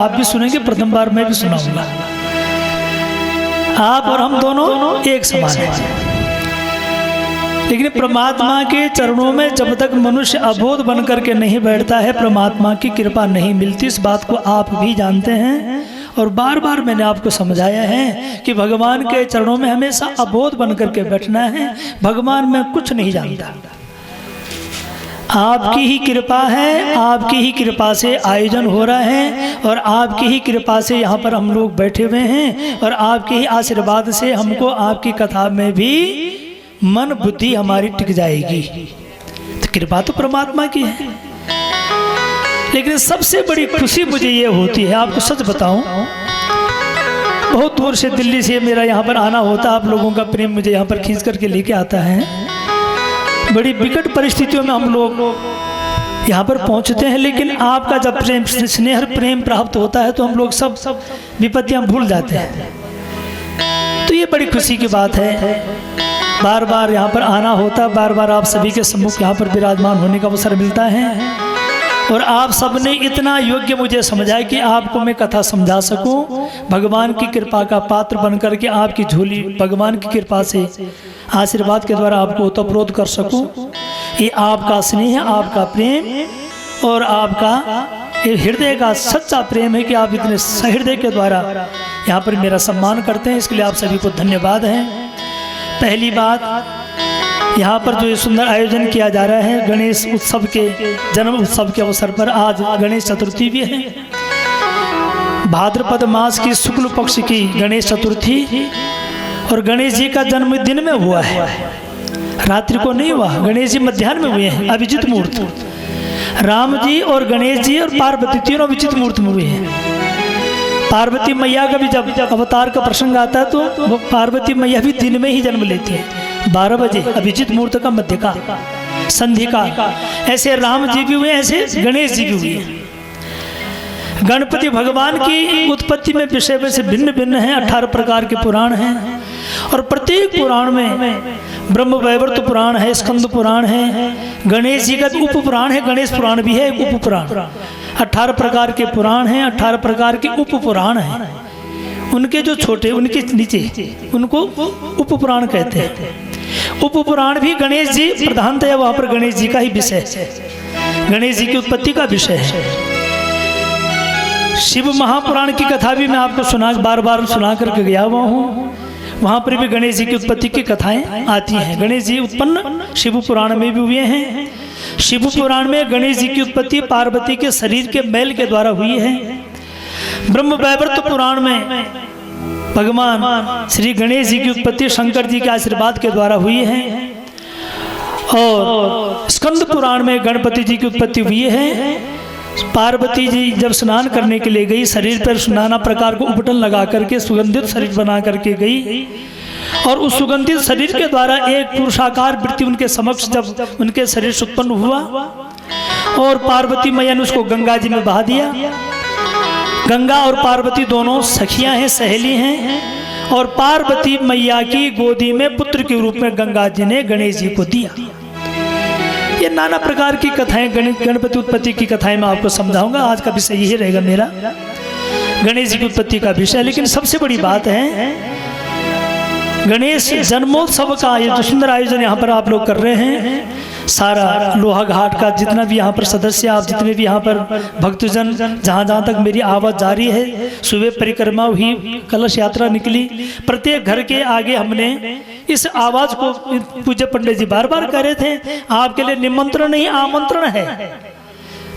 आप भी सुनेंगे, प्रथम बार मैं भी सुनाऊंगा। आप और हम दोनों एक समान हैं, लेकिन परमात्मा के चरणों में जब तक मनुष्य अबोध बन करके नहीं बैठता है, परमात्मा की कृपा नहीं मिलती। इस बात को आप भी जानते हैं और बार बार मैंने आपको समझाया है कि भगवान के चरणों में हमेशा अबोध बन करके बैठना है। भगवान में कुछ नहीं जानता, आपकी ही कृपा है, आपकी ही कृपा से आयोजन हो रहा है और आपकी ही कृपा से यहाँ पर हम लोग बैठे हुए हैं और आपके ही आशीर्वाद से हमको आपकी कथा में भी मन बुद्धि हमारी टिक जाएगी। तो कृपा तो परमात्मा की है, लेकिन सबसे बड़ी खुशी मुझे ये होती है, आपको सच बताऊं, बहुत दूर से दिल्ली से मेरा यहाँ पर आना होता, आप लोगों का प्रेम मुझे यहाँ पर खींच करके लेके आता है। बड़ी विकट परिस्थितियों में हम लोग यहाँ पर पहुँचते हैं, लेकिन आपका जब प्रेम स्नेह प्रेम प्राप्त होता है तो हम लोग सब विपत्तियाँ भूल जाते हैं। तो ये बड़ी खुशी की बात है, बार बार यहाँ पर आना होता, बार बार आप सभी के सम्मुख यहाँ पर विराजमान होने का अवसर मिलता है और आप सबने इतना योग्य मुझे समझा कि आपको मैं कथा समझा सकूं, भगवान की कृपा का पात्र बन करके आपकी झोली भगवान की कृपा से आशीर्वाद के द्वारा आपको ओतप्रोत कर सकूं। ये आपका स्नेह, आपका प्रेम और आपका ये हृदय का सच्चा प्रेम है कि आप इतने सहृदय के द्वारा यहाँ पर मेरा सम्मान करते हैं, इसके लिए आप सभी को धन्यवाद है। पहली बात, यहाँ पर जो ये सुंदर आयोजन किया जा रहा है गणेश उत्सव के जन्म उत्सव के अवसर पर, आज गणेश चतुर्थी भी है, भाद्रपद मास की शुक्ल पक्ष की गणेश चतुर्थी और गणेश जी का जन्म दिन में हुआ है, रात्रि को नहीं हुआ। गणेश जी मध्याह्न में हुए हैं, अभिजित मुहूर्त। राम जी और गणेश जी और पार्वती तीनों अभिजित मुहूर्त में हुए हैं। पार्वती मैया का भी जब अवतार का प्रसंग आता है तो वो पार्वती मैया भी दिन में ही जन्म लेती है, 12 बजे अभिजित मुहूर्त का मध्य का संधि का। ऐसे राम जी भी हुए, ऐसे गणेश जी भी हुए। गणपति भगवान की उत्पत्ति में विषय वैसे भिन्न भिन्न हैं, 18 प्रकार के पुराण हैं और प्रत्येक पुराण में ब्रह्म वैवर्त पुराण है, स्कंद पुराण है, गणेश जी का भी उप पुराण है, गणेश पुराण भी है एक उप पुराण। 18 प्रकार के पुराण हैं, 18 प्रकार के उप पुराण हैं। उनके जो छोटे, उनके नीचे उनको उप पुराण कहते हैं। उप पुराण भी गणेश जी प्रधानतया वहाँ पर गणेश जी का ही विषय है, गणेश जी की उत्पत्ति का विषय है। शिव महापुराण की कथा भी मैं आपको बार बार सुना करके गया हुआ हूँ, वहाँ पर भी गणेश जी की उत्पत्ति की कथाएं आती हैं। गणेश जी उत्पन्न शिव पुराण में भी हुए हैं। शिव पुराण में गणेश जी की उत्पत्ति पार्वती के शरीर के मैल के द्वारा हुई है। ब्रह्म वैवर्त पुराण में भगवान श्री गणेश जी की उत्पत्ति शंकर जी के आशीर्वाद के द्वारा हुई है और स्कंद पुराण में गणपति जी की उत्पत्ति हुई है। पार्वती जी जब स्नान करने के लिए गई, शरीर पर नाना प्रकार को उपटन लगा करके सुगंधित शरीर बना करके गई और उस सुगंधित शरीर के द्वारा एक पुरुषाकार वृत्ति उनके समक्ष जब उनके शरीर से उत्पन्न हुआ और पार्वती मैया ने उसको गंगा जी में बहा दिया। गंगा और पार्वती दोनों सखियां हैं, सहेली हैं और पार्वती मैया की गोदी में पुत्र के रूप में गंगा जी ने गणेश जी को दिया। ये नाना प्रकार की कथाएं, गणपति उत्पत्ति की कथाएं मैं आपको समझाऊंगा। आज का विषय यही रहेगा मेरा, गणेश जी की उत्पत्ति का विषय। लेकिन सबसे बड़ी बात है गणेश जन्मोत्सव का ये जो सुंदर आयोजन यहाँ पर आप लोग कर रहे हैं, सारा लोहा घाट का जितना भी यहाँ पर सदस्य, आप जितने भी यहाँ पर भक्तजन, जहाँ जहाँ तक मेरी आवाज़ जारी है, सुबह परिक्रमा हुई, कलश यात्रा निकली, प्रत्येक घर के आगे हमने इस आवाज़ को, पूज्य पंडित जी बार बार कह रहे थे, आपके लिए निमंत्रण नहीं आमंत्रण है।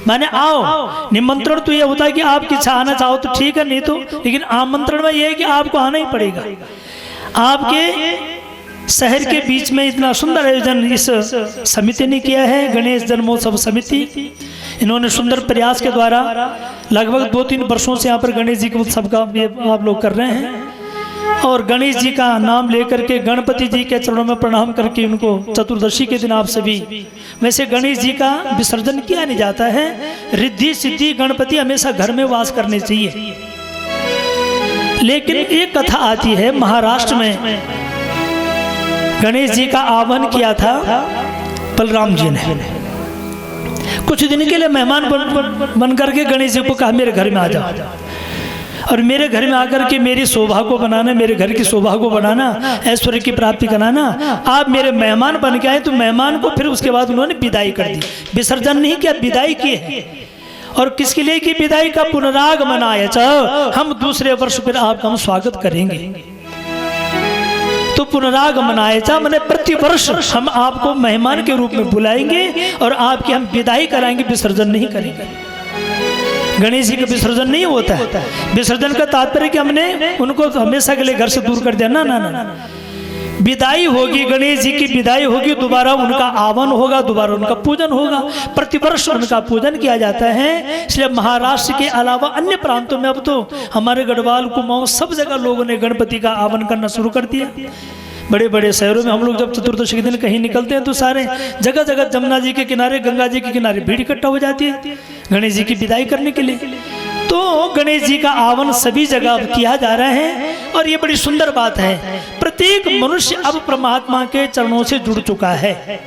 माने आओ, निमंत्रण तो ये होता है कि आप किसी आना चाहो तो ठीक है, नहीं तो, लेकिन आमंत्रण में ये है कि आपको आना ही पड़ेगा। आपके शहर के बीच में इतना सुंदर आयोजन इस समिति ने किया है, गणेश जन्मोत्सव समिति। इन्होंने सुंदर प्रयास के द्वारा लगभग 2-3 वर्षों से यहाँ पर गणेश जी के उत्सव का आप लोग कर रहे हैं और गणेश जी का नाम लेकर के गणपति जी के चरणों में प्रणाम करके उनको चतुर्दशी के दिन आप सभी, वैसे गणेश जी का विसर्जन किया नहीं जाता है। रिद्धि सिद्धि गणपति हमेशा घर में वास करने चाहिए। लेकिन एक कथा आती है, महाराष्ट्र में गणेश जी का आह्वान किया था बलराम जी ने। कुछ दिन के लिए मेहमान बन करके गणेश जी को कहा मेरे घर में आ जाओ। और मेरे घर में आकर के मेरी शोभा को बनाना, मेरे घर की शोभा को बनाना, ऐश्वर्य की प्राप्ति कराना, आप मेरे मेहमान बन के आए। तो मेहमान को फिर उसके बाद उन्होंने विदाई कर दी, विसर्जन नहीं किया, विदाई की है। और किसके लिए की विदाई का? पुनरागमन आया, हम दूसरे वर्ष फिर आपका हम स्वागत करेंगे। तो पुनरागमन आया मैंने प्रतिवर्ष हम आपको मेहमान के रूप में बुलाएंगे और आपकी हम विदाई कराएंगे, विसर्जन नहीं करेंगे। गणेश जी का विसर्जन नहीं होता है। विसर्जन का तात्पर्य कि हमने उनको हमेशा के लिए घर से दूर कर दिया, ना ना ना। विदाई होगी, गणेश जी की विदाई होगी, दोबारा उनका आवन होगा, दोबारा उनका पूजन होगा। प्रतिवर्ष उनका पूजन किया जाता है। इसलिए महाराष्ट्र के अलावा अन्य प्रांतों में अब तो हमारे गढ़वाल, कुमाऊं, सब जगह लोगों ने गणपति का आवन करना शुरू कर दिया। बड़े बड़े शहरों में हम लोग जब चतुर्दशी के दिन कहीं निकलते हैं तो सारे जगह जगह जमुना जी के किनारे, गंगा जी के किनारे भीड़ इकट्ठा हो जाती है गणेश जी की विदाई करने के लिए। तो गणेश जी का आवन सभी जगह किया जा रहा है और ये बड़ी सुंदर बात है। प्रत्येक मनुष्य अब परमात्मा के चरणों से जुड़ चुका है।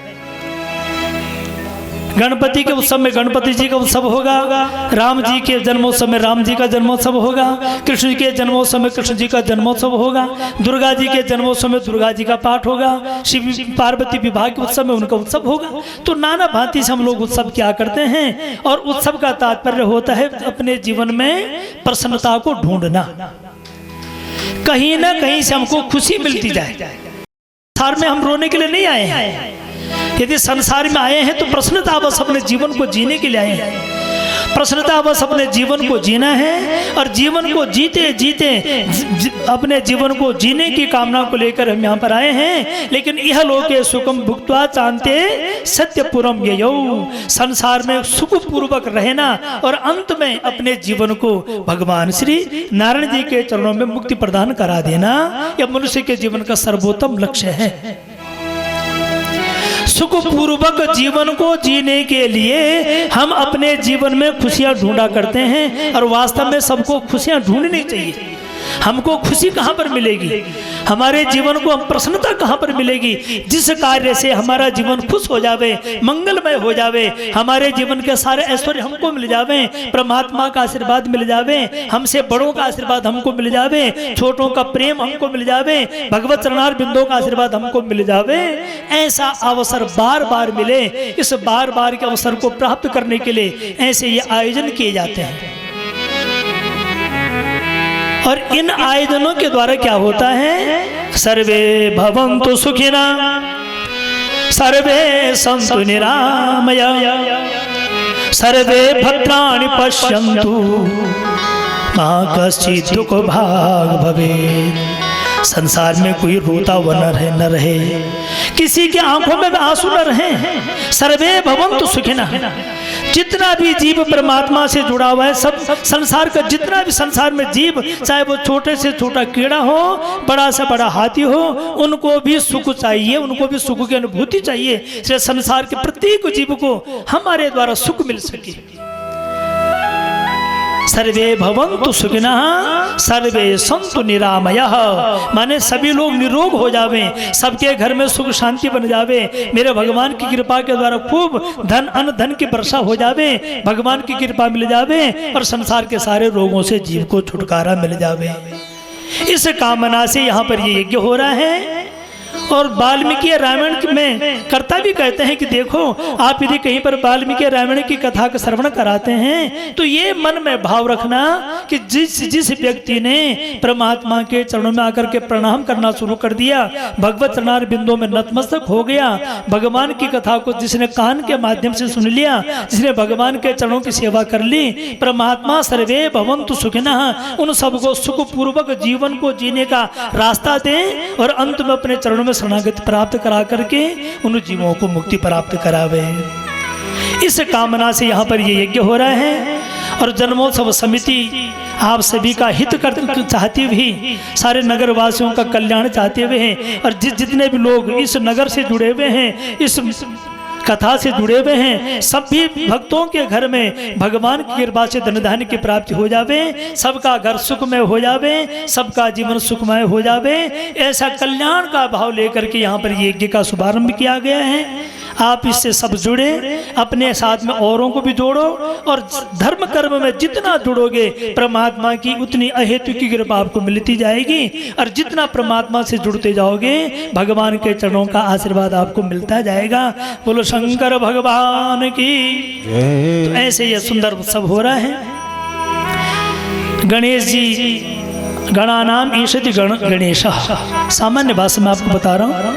गणपति के उत्सव में गणपति जी का उत्सव होगा, राम जी के जन्मोत्सव में राम जी का जन्मोत्सव होगा, कृष्ण जी के जन्मोत्सव में कृष्ण जी का जन्मोत्सव होगा, दुर्गा जी के जन्मोत्सव में दुर्गा जी का पाठ होगा, शिव पार्वती विवाह के उत्सव में उनका उत्सव होगा। तो नाना भांति से हम लोग उत्सव क्या करते हैं। और उत्सव का तात्पर्य होता है अपने जीवन में प्रसन्नता को ढूंढना, कहीं ना कहीं से हमको खुशी मिलती जाए। संसार में हम रोने के लिए नहीं आए हैं। यदि संसार में आए हैं तो प्रसन्नता बस अपने जीवन को जीने के लिए आए हैं। प्रसन्नता बस अपने जीवन को जीना है और जीवन को जीते जीते अपने जीवन को जीने की कामना को लेकर हम यहाँ पर आए हैं। लेकिन यह लोके सुखम भुक्त्वा चांते सत्यपुरम ययौ, संसार में सुख पूर्वक रहना और अंत में अपने जीवन को भगवान श्री नारायण जी के चरणों में मुक्ति प्रदान करा देना, यह मनुष्य के जीवन का सर्वोत्तम लक्ष्य है। सुख पूर्वक जीवन को जीने के लिए हम अपने जीवन में खुशियां ढूंढा करते हैं और वास्तव में सबको खुशियां ढूंढनी चाहिए। हमको खुशी कहाँ पर मिलेगी, हमारे जीवन को हम प्रसन्नता कहाँ पर मिलेगी? जिस कार्य से हमारा जीवन खुश हो जावे, मंगलमय हो जावे, हमारे जीवन के सारे ऐश्वर्य हमको मिल जावे, परमात्मा का आशीर्वाद मिल जावे, हमसे बड़ों का आशीर्वाद हमको मिल जावे, छोटों का प्रेम हमको मिल जावे, भगवत चरणार बिंदों का आशीर्वाद हमको मिल जावे, ऐसा अवसर बार बार मिले। इस बार बार के अवसर को प्राप्त करने के लिए ऐसे ये आयोजन किए जाते हैं। और इन आयोजनों के द्वारा क्या होता है? सर्वे भवन्तु सुखिना, सर्वे सन्तु निरामया, सर्वे भद्राणि पश्यन्तु, मा कश्चित् दुःख भाग् भवेत्। संसार में कोई रोता हुआ न रहे, किसी के आंखों में आंसू न रहे। सर्वे भवन्तु सुखिनः, जितना भी जीव परमात्मा से जुड़ा हुआ है, सब संसार का जितना भी संसार में जीव, चाहे वो छोटे से छोटा कीड़ा हो, बड़ा से बड़ा हाथी हो, उनको भी सुख चाहिए, उनको भी सुख की अनुभूति चाहिए। इसलिए संसार के प्रत्येक जीव को हमारे द्वारा सुख मिल सके। सर्वे भवन्तु सुखिनः, सर्वे सन्तु निरामयः, माने सभी लोग निरोग हो जावे, सबके घर में सुख शांति बन जावे, मेरे भगवान की कृपा के द्वारा खूब धन अन्न धन की वर्षा हो जावे, भगवान की कृपा मिल जावे और संसार के सारे रोगों से जीव को छुटकारा मिल जावे। इस कामना से यहाँ पर ये यज्ञ हो रहा है। और वाल्मीकि रामायण में कर्ता भी कहते हैं कि देखो, आप यदि कहीं पर वाल्मीकि रामायण की कथा का श्रवण कराते हैं तो ये मन में भाव रखना कि जिस व्यक्ति ने परमात्मा के चरणों में आकर के प्रणाम करना शुरू कर दिया, भगवत चरणार बिंदों में नतमस्तक हो गया, भगवान की कथा को जिसने कान के माध्यम से सुन लिया, जिसने भगवान के चरणों की सेवा कर ली, परमात्मा सर्वे भवन्तु सुखिनः उन सबको सुख पूर्वक जीवन को जीने का रास्ता दें और अंत में अपने चरणों में शरणागति प्राप्त करा करके उन जीवों को मुक्ति प्राप्त करावे। इस कामना से यहाँ पर ये यज्ञ हो रहा है। और जन्मोत्सव समिति आप सभी का हित कर चाहती हुई, सारे नगर वासियों का कल्याण चाहते हुए हैं और जितने भी लोग इस नगर से जुड़े हुए हैं, इस कथा से जुड़े हुए हैं, सभी भक्तों के घर में भगवान की कृपा से धन धान्य की प्राप्ति हो जावे, सबका घर सुखमय हो जावे, सबका जीवन सुखमय हो जावे, ऐसा कल्याण का भाव लेकर के यहाँ पर यज्ञ का शुभारंभ किया गया है। आप इससे सब जुड़े, अपने साथ में औरों को भी जोड़ो, और धर्म कर्म में जितना जुड़ोगे परमात्मा की उतनी अहेतु की कृपा आपको मिलती जाएगी। और जितना परमात्मा से जुड़ते जाओगे भगवान के चरणों का आशीर्वाद आपको मिलता जाएगा। बोलो शंकर भगवान की। तो ऐसे ये सुंदर उत्सव हो रहा है। गणेश जी गणानाम ईशति गण गणेश, सामान्य भाषा में आपको बता रहा हूँ।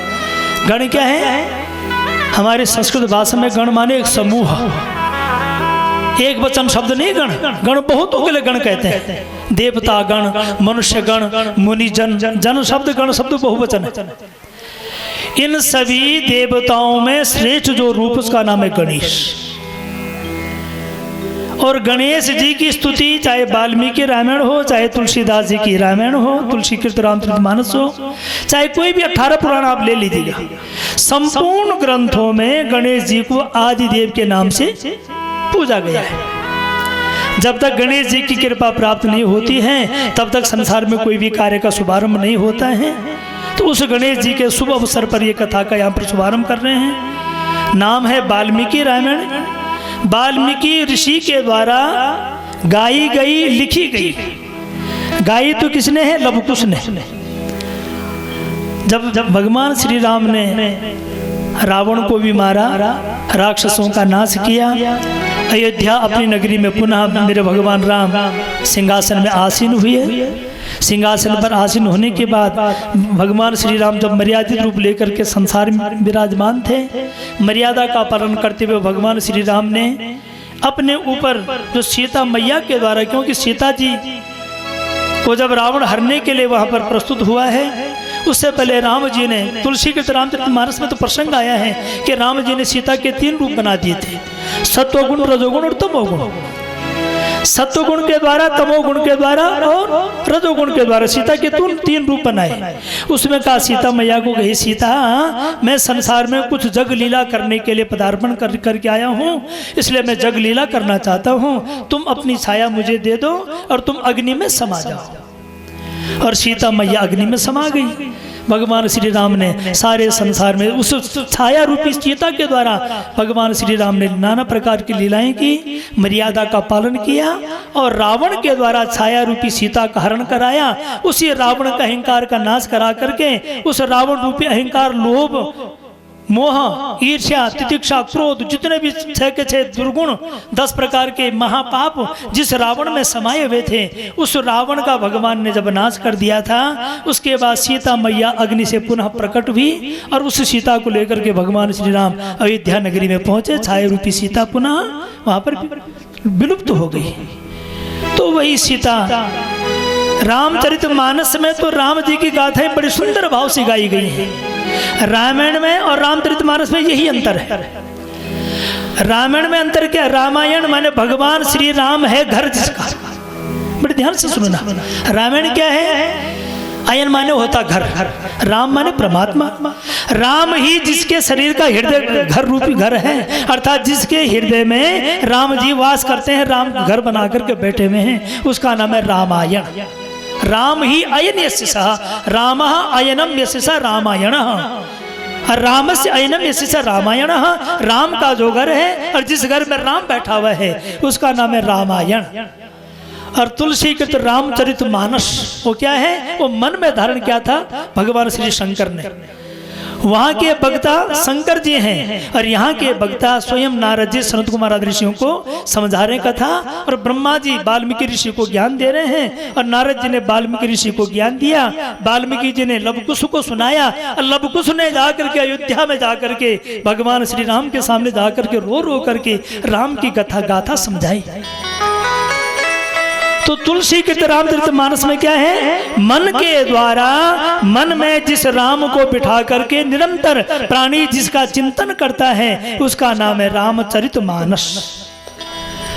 गण क्या है? हमारे संस्कृत भाषा में गण माने एक समूह, एक वचन शब्द नहीं। गण गण बहुतों के लिए गण कहते हैं। देवता गण, मनुष्य गण, मुनि जन, जन शब्द गण शब्द बहुवचन है। इन सभी देवताओं में श्रेष्ठ जो रूप उसका नाम है गणेश। और गणेश जी की स्तुति चाहे वाल्मीकि रामायण हो, चाहे तुलसीदास जी की रामायण हो, तुलसीकृत रामचरितमानस हो, चाहे कोई भी 18 पुराण आप ले लीजिएगा, संपूर्ण ग्रंथों में गणेश जी को आदिदेव के नाम से पूजा गया है। जब तक गणेश जी की कृपा प्राप्त नहीं होती है तब तक संसार में कोई भी कार्य का शुभारंभ नहीं होता है। तो उस गणेश जी के शुभ अवसर पर यह कथा का यहाँ पर शुभारंभ कर रहे हैं। नाम है वाल्मीकि रामायण। वाल्मीकि ऋषि के द्वारा गाई गई, लिखी गई। गाई तो किसने है? लवकुश ने। जब भगवान श्री राम ने रावण को भी मारा, राक्षसों का नाश किया, अयोध्या अपनी नगरी में पुनः मेरे भगवान राम सिंहासन में आसीन हुए। सिंहासन पर आसीन होने के बाद भगवान श्री राम जब मर्यादित रूप लेकर के संसार में विराजमान थे, मर्यादा का पालन करते हुए भगवान श्री राम ने अपने ऊपर जो सीता मैया के द्वारा, क्योंकि सीता जी को जब रावण हरने के लिए वहां पर प्रस्तुत हुआ है, उससे पहले राम जी ने, तुलसी के रामचरितमानस में तो प्रसंग आया है कि राम जी ने सीता के 3 रूप बना दिए थे, सत्वगुण, रजोगुण और तमोगुण। सत्वगुण के द्वारा, तमोगुण के द्वारा और रजोगुण के द्वारा सीता के 3 रूप बनाए। उसमें कहा सीता मैया को, कही सीता मैं संसार में कुछ जग लीला करने के लिए पदार्पण करके आया हूँ, इसलिए मैं जग लीला करना चाहता हूँ, तुम अपनी छाया मुझे दे दो और तुम अग्नि में समा जाओ। और सीता मैया अग्नि में समा गई। भगवान श्री राम ने सारे संसार में उस छाया रूपी सीता के द्वारा भगवान श्री राम ने नाना प्रकार की लीलाएं की, मर्यादा का पालन किया और रावण के द्वारा छाया रूपी सीता का हरण कराया। उसी रावण का अहंकार का नाश करा करके उस रावण रूपी अहंकार, लोभ, मोह, ईर्ष्या, तितिक्षा, क्रोध, जितने भी 6 के 6 दुर्गुण, 10 प्रकार के महापाप जिस रावण में समाये हुए थे, उस रावण का भगवान ने जब नाश कर दिया था, उसके बाद सीता मैया अग्नि से पुनः प्रकट हुई और उस सीता को लेकर के भगवान श्री राम अयोध्या नगरी में पहुंचे। छाया रूपी सीता पुनः वहां पर विलुप्त हो गई। तो वही सीता रामचरितमानस में तो राम जी की गाथाएं बड़ी सुंदर भाव से गाई गई हैं। रामायण में और रामचरितमानस में यही अंतर है। रामायण में अंतर क्या? रामायण माने भगवान श्री राम है घर जिसका। बड़े ध्यान से सुनना। रामायण क्या है? अयन माने होता घर, राम माने परमात्मा। राम ही जिसके शरीर का हृदय घर रूपी घर है, अर्थात जिसके हृदय में राम जी वास करते हैं, राम घर बना करके बैठे हुए हैं, उसका नाम है रामायण। राम ही अयन यस्य सः, रामः अयनम यस्य सः रामायणः। राम से अयनम यस्य सः रामायणः। राम का जो घर है और जिस घर में राम बैठा हुआ है उसका नाम है रामायण। और तुलसी के तो रामचरितमानस वो क्या है? वो मन में धारण किया था भगवान श्री शंकर ने। वहाँ के वक्ता शंकर जी हैं और यहाँ के वक्ता स्वयं नारद जी सनत कुमार आदि ऋषियों को समझा रहे कथा, और ब्रह्मा जी वाल्मीकि ऋषि को ज्ञान दे रहे हैं और नारद जी ने वाल्मीकि ऋषि को ज्ञान दिया। वाल्मीकि जी ने लवकुश को सुनाया और लवकुश ने जाकर के अयोध्या में जाकर के भगवान श्री राम के सामने जाकर के रो रो करके राम की कथा गाथा समझाई। तो तुलसी के रामचरितमानस में क्या है? मन के द्वारा मन में जिस राम को बिठा करके निरंतर प्राणी जिसका चिंतन करता है उसका नाम है रामचरितमानस।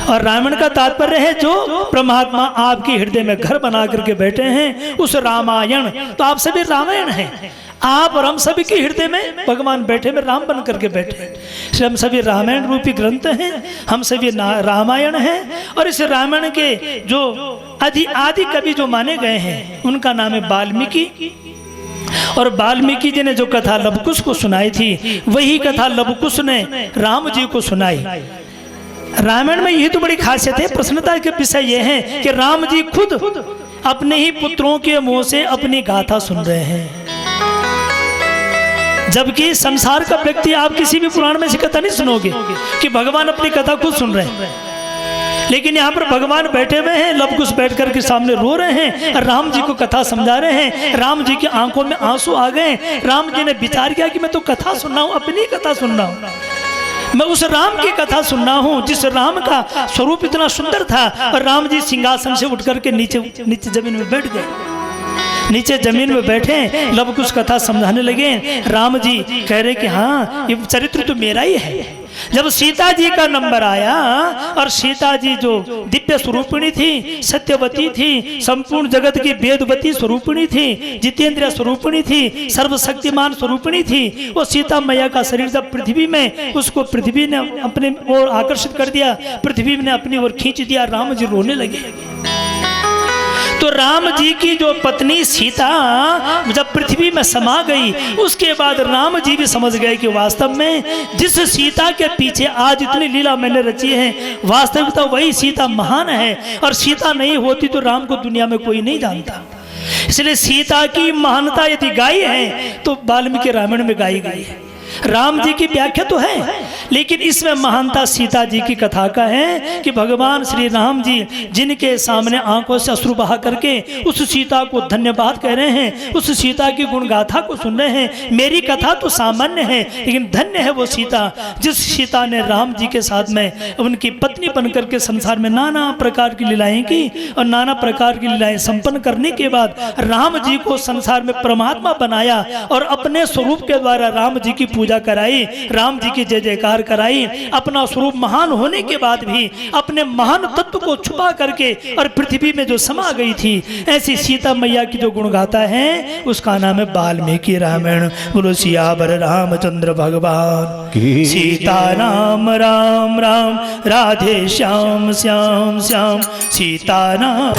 और रामायण का तात्पर्य है जो परमात्मा आपके हृदय में घर बना करके बैठे हैं उस रामायण। तो आप सभी रामायण हैं, आप और हम सभी के हृदय में भगवान बैठे में राम बन करके बैठे। इसलिए हम सभी रामायण रूपी ग्रंथ हैं, हम सभी रामायण हैं। और इस रामायण के जो आदि कवि जो माने गए हैं उनका नाम है वाल्मीकि, और वाल्मीकि जी ने जो कथा लवकुश को सुनाई थी, वही कथा लवकुश ने राम जी को सुनाई। रामायण में यही तो बड़ी खासियत है, प्रसन्नता के विषय यह है कि राम जी खुद अपने ही पुत्रों के मुंह से अपनी गाथा सुन रहे हैं। जबकि संसार का व्यक्ति आप किसी भी पुराण में से कथा नहीं सुनोगे कि भगवान अपनी कथा खुद सुन रहे हैं, लेकिन यहाँ पर भगवान बैठे हुए हैं, लवकुश बैठ कर के सामने रो रहे हैं और राम जी को कथा समझा रहे हैं। राम जी की आंखों में आंसू आ गए। राम जी ने विचार किया कि मैं तो कथा सुन रहा हूँ, अपनी कथा सुन रहा हूँ, मैं उस राम की कथा सुन रहा हूँ जिस राम का स्वरूप इतना सुंदर था। और राम जी सिंहासन से उठ करके नीचे जमीन में बैठ गए। नीचे जमीन में बैठे लवकुश कथा समझाने लगे। राम जी कह रहे कि हाँ, ये चरित्र तो मेरा ही है। जब सीता जी का नंबर आया और सीता जी जो दिव्य स्वरूपिणी थी, सत्यवती थी, संपूर्ण जगत की वेदवती स्वरूपिणी थी, जितेंद्रिय स्वरूपिणी थी, सर्वशक्तिमान स्वरूपिणी थी, वो सीता मैया का शरीर जब पृथ्वी में, उसको पृथ्वी ने अपने ओर आकर्षित कर दिया, पृथ्वी ने अपनी ओर खींच दिया। राम जी रोने लगे। तो राम जी की जो पत्नी सीता जब पृथ्वी में समा गई, उसके बाद राम जी भी समझ गए कि वास्तव में जिस सीता के पीछे आज इतनी लीला मैंने रची है, वास्तविकता वही सीता महान है। और सीता नहीं होती तो राम को दुनिया में कोई नहीं जानता। इसलिए सीता की महानता यदि गाई है तो वाल्मीकि रामायण में गाई गई है। राम जी की व्याख्या तो है, लेकिन इसमें महानता सीता जी की कथा का है कि भगवान श्री राम जी जिनके सामने आंखों से अश्रु बहा करके उस सीता को धन्यवाद कह रहे हैं, उस सीता की गुण गाथा को सुन रहे हैं। मेरी कथा तो सामान्य है, लेकिन धन्य है वो सीता जिस सीता ने राम जी के साथ में उनकी पत्नी बनकर के संसार में नाना प्रकार की लीलाएं की और नाना प्रकार की लीलाएं संपन्न करने के बाद राम जी को संसार में परमात्मा बनाया और अपने स्वरूप के द्वारा राम जी की पूजा कराई, राम जी की जय जयकार कराई। अपना स्वरूप महान होने के बाद भी अपने महान तत्व को छुपा करके और पृथ्वी में जो समा गई थी, ऐसी सीता मैया की जो गुण गाता है उसका नाम है वाल्मीकि रामायण। बोलो सियावर रामचंद्र भगवान की। सीता राम राम राम, राधे श्याम श्याम श्याम, सीता राम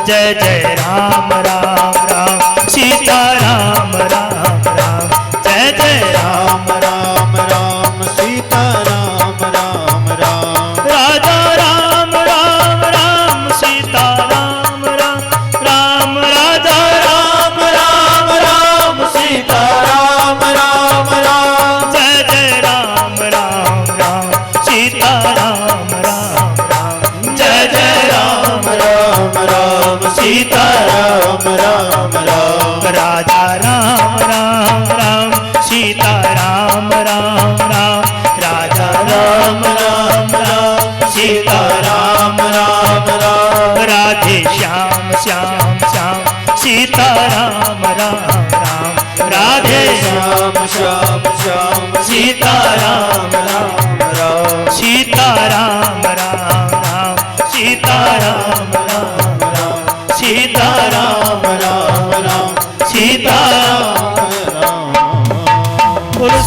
जय जय राम राम राम, सीता राम राम राम, जय जय राम राम राम, सीता राम राम राम, राजा राम राम राम, सीता राम राम राम, राजा राम राम राम, सीता राम राम राम, जय जय राम राम राम, सीता राम राम राम, जय जय राम राम राम, सीता राम राम राम, राजा राम राम राम, सीता राम राम राम, राजा राम राम राम, सीता राम राम राम, राधे श्याम श्याम श्याम, सीता राम राम राम, राधे श्याम श्याम श्याम, सीता राम राम राम, सीता राम राम राम, सीता राम राम राम, सीता राम राम राम, सीता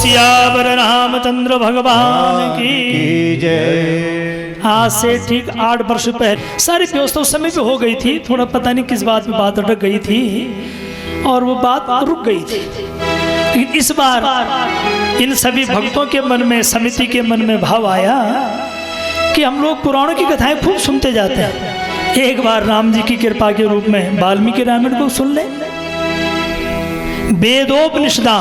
सियावर रामचंद्र भगवान की जय। आज से ठीक 8 वर्ष पहले सारी व्यवस्था उस समय भी हो गई थी, थोड़ा पता नहीं किस बात में बात अटक गई थी और वो बात रुक गई थी। लेकिन इस बार इन सभी भक्तों के मन में, समिति के मन में भाव आया कि हम लोग पुराणों की कथाएं खूब सुनते जाते हैं, एक बार राम जी की कृपा के रूप में वाल्मीकि रामायण को सुन ले। वेदोपनिषदा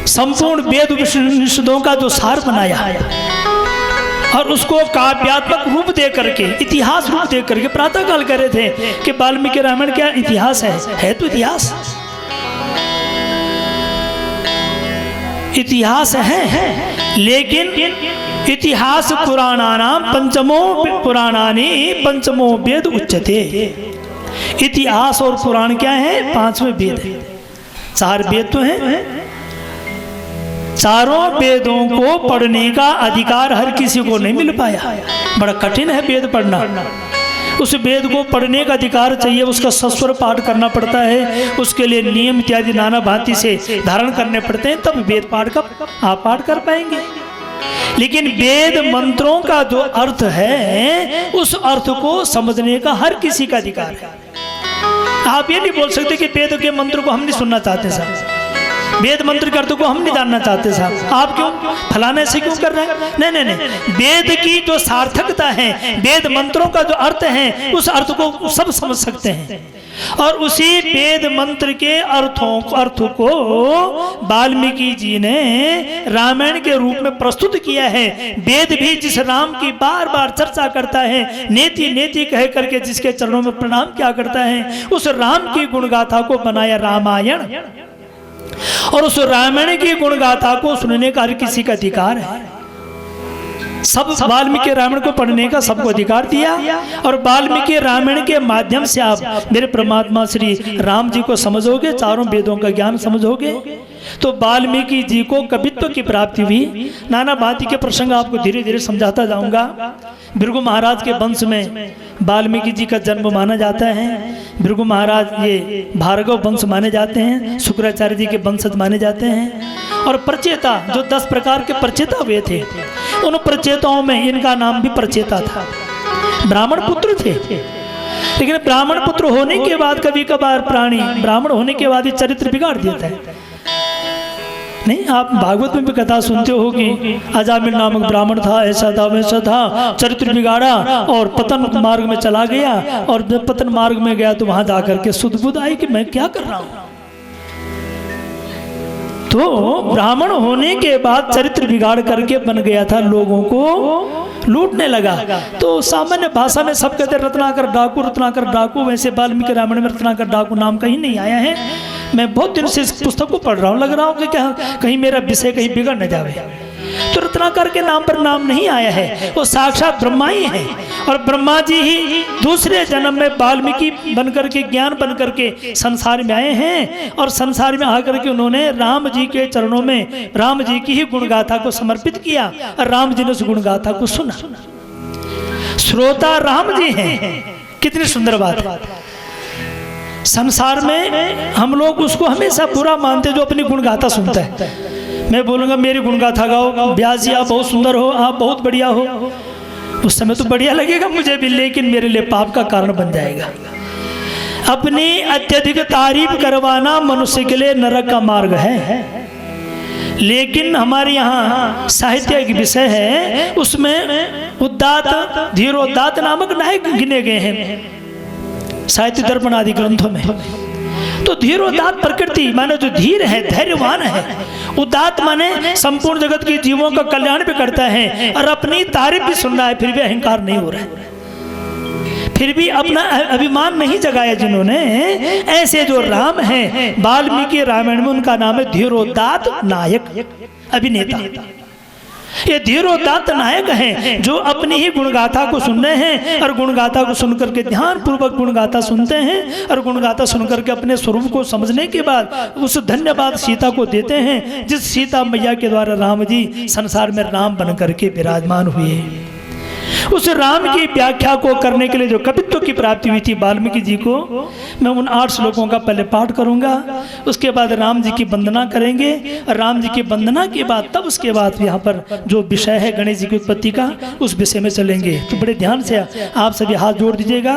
संपूर्ण वेद उपनिषदों का जो सार बनाया और उसको काव्यात्मक रूप दे करके, इतिहास रूप दे करके प्रातःकाल कह रहे थे कि वाल्मीकि रामायण क्या इतिहास है तो इतिहास, इतिहास है, लेकिन इतिहास पुराणानाम पंचमो पुराणानि पंचमो वेद उच्यते। इतिहास और पुराण क्या है? 5वें वेद है। 4 वेद तो हैं, चारों वेदों को पढ़ने का अधिकार हर किसी को नहीं मिल पाया। बड़ा कठिन है वेद पढ़ना। उस वेद को पढ़ने का अधिकार चाहिए, उसका सस्वर पाठ करना पड़ता है, उसके लिए नियम इत्यादि नाना भांति से धारण करने पड़ते हैं, तब वेद पाठ का आप पाठ कर पाएंगे। लेकिन वेद मंत्रों का जो अर्थ है, उस अर्थ को समझने का हर किसी का अधिकार है। आप ये नहीं बोल सकते कि वेद के मंत्र को हम नहीं सुनना चाहते साहब, वेद मंत्र के अर्थ को हम नहीं जानना चाहते साहब, आप क्यों फलाने से क्यों कर रहे हैं? नहीं नहीं नहीं, वेद की जो सार्थकता है, वेद मंत्रों का जो अर्थ है, उस अर्थ को सब समझ सकते हैं। और उसी वेद मंत्र के अर्थ को वाल्मीकि जी ने रामायण के रूप में प्रस्तुत किया है। वेद भी जिस राम की बार बार चर्चा करता है, नेति नेति कह करके जिसके चरणों में प्रणाम किया करता है, उस राम की गुणगाथा को बनाया रामायण। और उस रामायण की गुणगाथा को सुनने का हर किसी का अधिकार है। सब वाल्मीकि रामायण को पढ़ने का सबको अधिकार दिया। और वाल्मीकि रामायण के माध्यम से आप मेरे परमात्मा श्री राम जी को समझोगे, चारों वेदों का ज्ञान समझोगे, तो वाल्मीकि जी को कवित्व की प्राप्ति हुई। नाना भांति के प्रसंग आपको धीरे धीरे समझाता जाऊंगा। भृगु महाराज के वंश में वाल्मीकि जी का जन्म माना जाता है। भृगु महाराज ये भार्गव वंश माने जाते हैं, शुक्राचार्य जी के वंशज माने जाते हैं। और प्रचेता जो 10 प्रकार के प्रचेता हुए थे, उन प्रचेताओं में इनका नाम भी प्रचेता था। ब्राह्मण पुत्र थे, लेकिन ब्राह्मण पुत्र होने के बाद कभी कभार प्राणी ब्राह्मण होने के बाद ही चरित्र बिगाड़ देता है। नहीं, आप भागवत में भी कथा सुनते हो कि अजामिल नामक ब्राह्मण था, ऐसा था वैसा था, चरित्र बिगाड़ा और पतन मार्ग में चला गया। और जब पतन मार्ग में गया तो वहां जाकर के सुध बुध आई कि मैं क्या कर रहा हूं। तो ब्राह्मण होने के बाद चरित्र बिगाड़ करके बन गया था, लोगों को लूटने लगा। तो सामान्य भाषा में सब कहते रत्नाकर डाकू, रत्नाकर डाकू। वैसे वाल्मीकि रामायण में रत्नाकर डाकू नाम कहीं नहीं आया है। मैं बहुत दिन से इस पुस्तक को पढ़ रहा हूँ, लग रहा हूँ कि क्या कहीं मेरा विषय कहीं बिगड़ न जावे। तो रत्नाकर के नाम पर नाम नहीं आया है, वो साक्षात ब्रह्मा ही है। और ब्रह्मा जी ही दूसरे जन्म में वाल्मीकि बनकर के, ज्ञान बनकर के संसार में आए हैं। और संसार में आकर के उन्होंने राम जी के चरणों में राम जी की ही गुणगाथा को समर्पित किया। और राम जी ने उस गुणगाथा को सुना। श्रोता राम जी हैं, कितनी सुंदर बात। संसार में हम लोग उसको हमेशा बुरा मानते जो अपनी गुणगाथा सुनता है। मैं बोलूंगा मेरी गुणगाथा गाओ, ब्यास जी आप बहुत सुंदर हो, आप बहुत बढ़िया हो, उस समय तो बढ़िया लगेगा मुझे भी, लेकिन मेरे लिए पाप का कारण बन जाएगा। अपनी अत्यधिक तारीफ करवाना मनुष्य के लिए नरक का मार्ग है। लेकिन हमारे यहाँ साहित्य एक विषय है, उसमें उदात धीरोदात नामक नायक गिने गए हैं साहित्य दर्पण आदि ग्रंथों में। तो धीरोदात प्रकृति माने जो धीर है, धैर्यवान है। उदात माने संपूर्ण जगत के जीवों का कल्याण भी करता है और अपनी तारीफ भी सुन रहा है, फिर भी अहंकार नहीं हो रहा है, फिर भी अपना अभिमान नहीं जगाया जिन्होंने। ऐसे जो राम हैं वाल्मीकि रामायण में, उनका नाम है धीरोदात नायक, अभिनेता। ये धीरोदात नायक हैं जो अपनी ही गुणगाथा को सुन रहे हैं। और गुणगाथा को सुनकर के ध्यान पूर्वक गुणगाथा सुनते हैं। और गुणगाथा सुनकर के अपने स्वरूप को समझने के बाद उस धन्यवाद सीता को देते हैं, जिस सीता मैया के द्वारा राम जी संसार में राम बनकर के विराजमान हुए। उस राम की व्याख्या को करने के लिए जो कवित्व की प्राप्ति हुई थी वाल्मीकि जी को, मैं उन 8 श्लोकों का पहले पाठ करूंगा। उसके बाद राम जी की वंदना करेंगे। और राम जी की वंदना के बाद तब उसके बाद यहाँ पर जो विषय है गणेश जी की उत्पत्ति का, उस विषय में चलेंगे। तो बड़े ध्यान से आप सभी हाथ जोड़ दीजिएगा।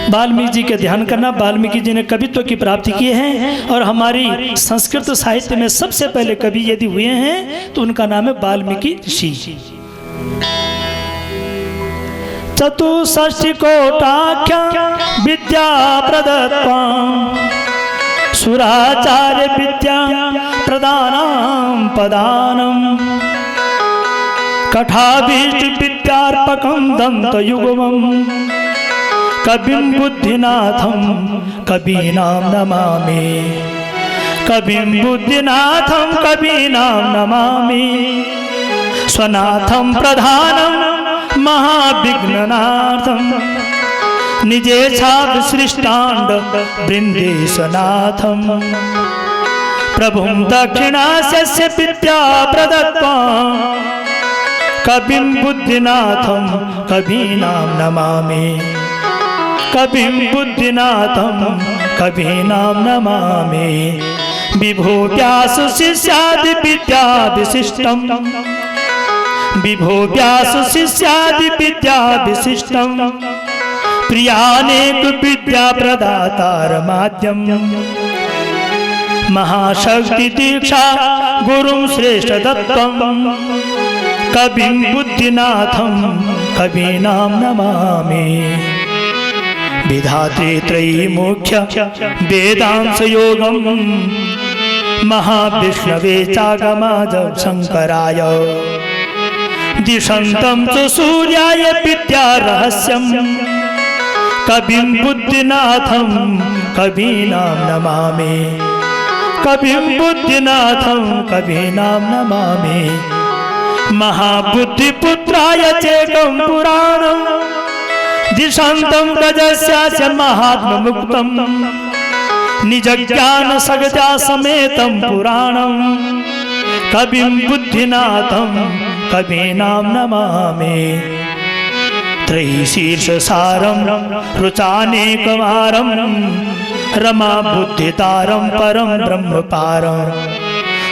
वाल्मीकि जी के ध्यान करना। वाल्मीकि जी ने कवित्व की प्राप्ति की है। और हमारी संस्कृत साहित्य में सबसे पहले कवि यदि हुए हैं तो उनका नाम है वाल्मीकि ऋषि। चतुष्षष्टि कोटाख्या विद्या प्रदत्तां सुराचार्य विद्या प्रदानं पदानं कठाभीष्ट विद्यार्पकं दन्तयुग्मं कविं बुद्धिनाथं कवीनां नमामि, कविं बुद्धिनाथं कवीनां नमामि, स्वनाथं प्रधानं महाविघ्ननाथं निजेच्छाद सृष्टांड बृंदेशनाथं प्रभुं दक्षिणास्य विद्या प्रदत्तां कविं बुद्धिनाथं कवीनां नमामि, कविं बुद्धिनाथं कवीनां नमामि। विभो व्यास शिष्यादि विद्या विशिष्टं, विभो व्यास शिष्यादि विद्या विशिष्टं प्रियानेक विद्या प्रदातार माध्यम महाशक्ति दीक्षा गुरुं श्रेष्ठ दत्तम कविं बुद्धिनाथं कवीनां नमामि विधात्री त्रयी मुख्य वेदांश योगम महाविष्णवे चागमाद शंकराय दिशंतं च सूर्याय विद्या रहस्यम कविं बुद्धिनाथं कवीनां नमामि कविं बुद्धिनाथं कवीनां नमामि महाबुद्धिपुत्राय चेकं पुराणं दिशंतं गजस्यास्य महात्ममुक्तं निजज्ञान सगजा समेतं पुराणं कविं बुद्धिनाथं कवीनां नमामि त्रयीशीर्षसारं रुचानेकवारं रमा बुद्धितारं परं ब्रह्मपारं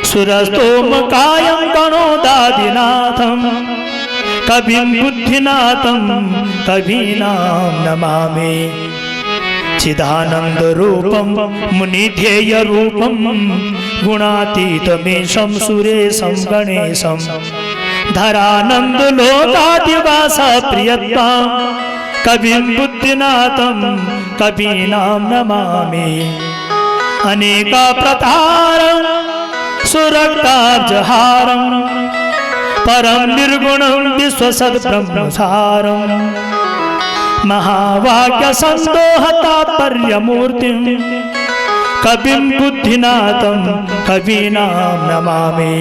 सुरस्तोमकायं गणोदादिनाथं कविं बुद्धिनाथं कवीनां नमामि चिदानन्दरूपं मुनिध्येयरूपं गुणातीतमीशं सुरेशं गणेशं धरानन्दलोकादिवासा प्रियत्वां कविं बुद्धिनाथं कवीनां नमामि अनेकाप्रकारं सुरक्ताब्जहारं परं निर्गुणं विश्वसद्ब्रह्मसारं महावाक्यसन्दोहतात्पर्यमूर्तिं कविं बुद्धिनाथं कवीनां नमामि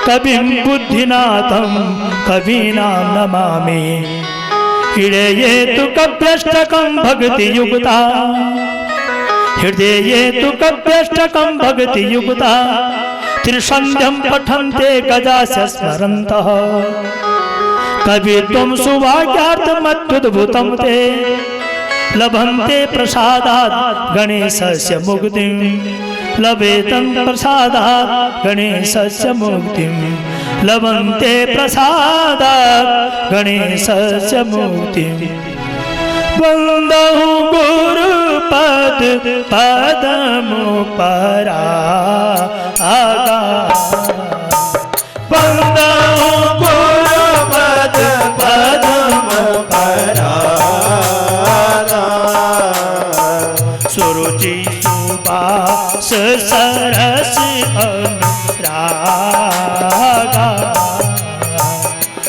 कविं बुद्धिनाथं कवीनां नमामि हृदये तु कव्यष्टकं भक्तियुक्ता हृदये तु कव्यष्टकं भक्तियुक्ता त्रिसन्ध्यं पठन्ते गजास्य स्मरन्तः कवित्वं सुवाक्यार्थमत्युद्भुतं ते लभन्ते प्रसादात् गणेशस्य मुक्तिं लभेतं प्रसादात् गणेशस्य मुक्तिं लभन्ते प्रसादात् गणेशस्य मुक्तिं वन्दहु गुरुपद पदमुपरागा वन्दहु गुरुपद पदमुपरागा सुरुचि सुबास सरस अनुरागा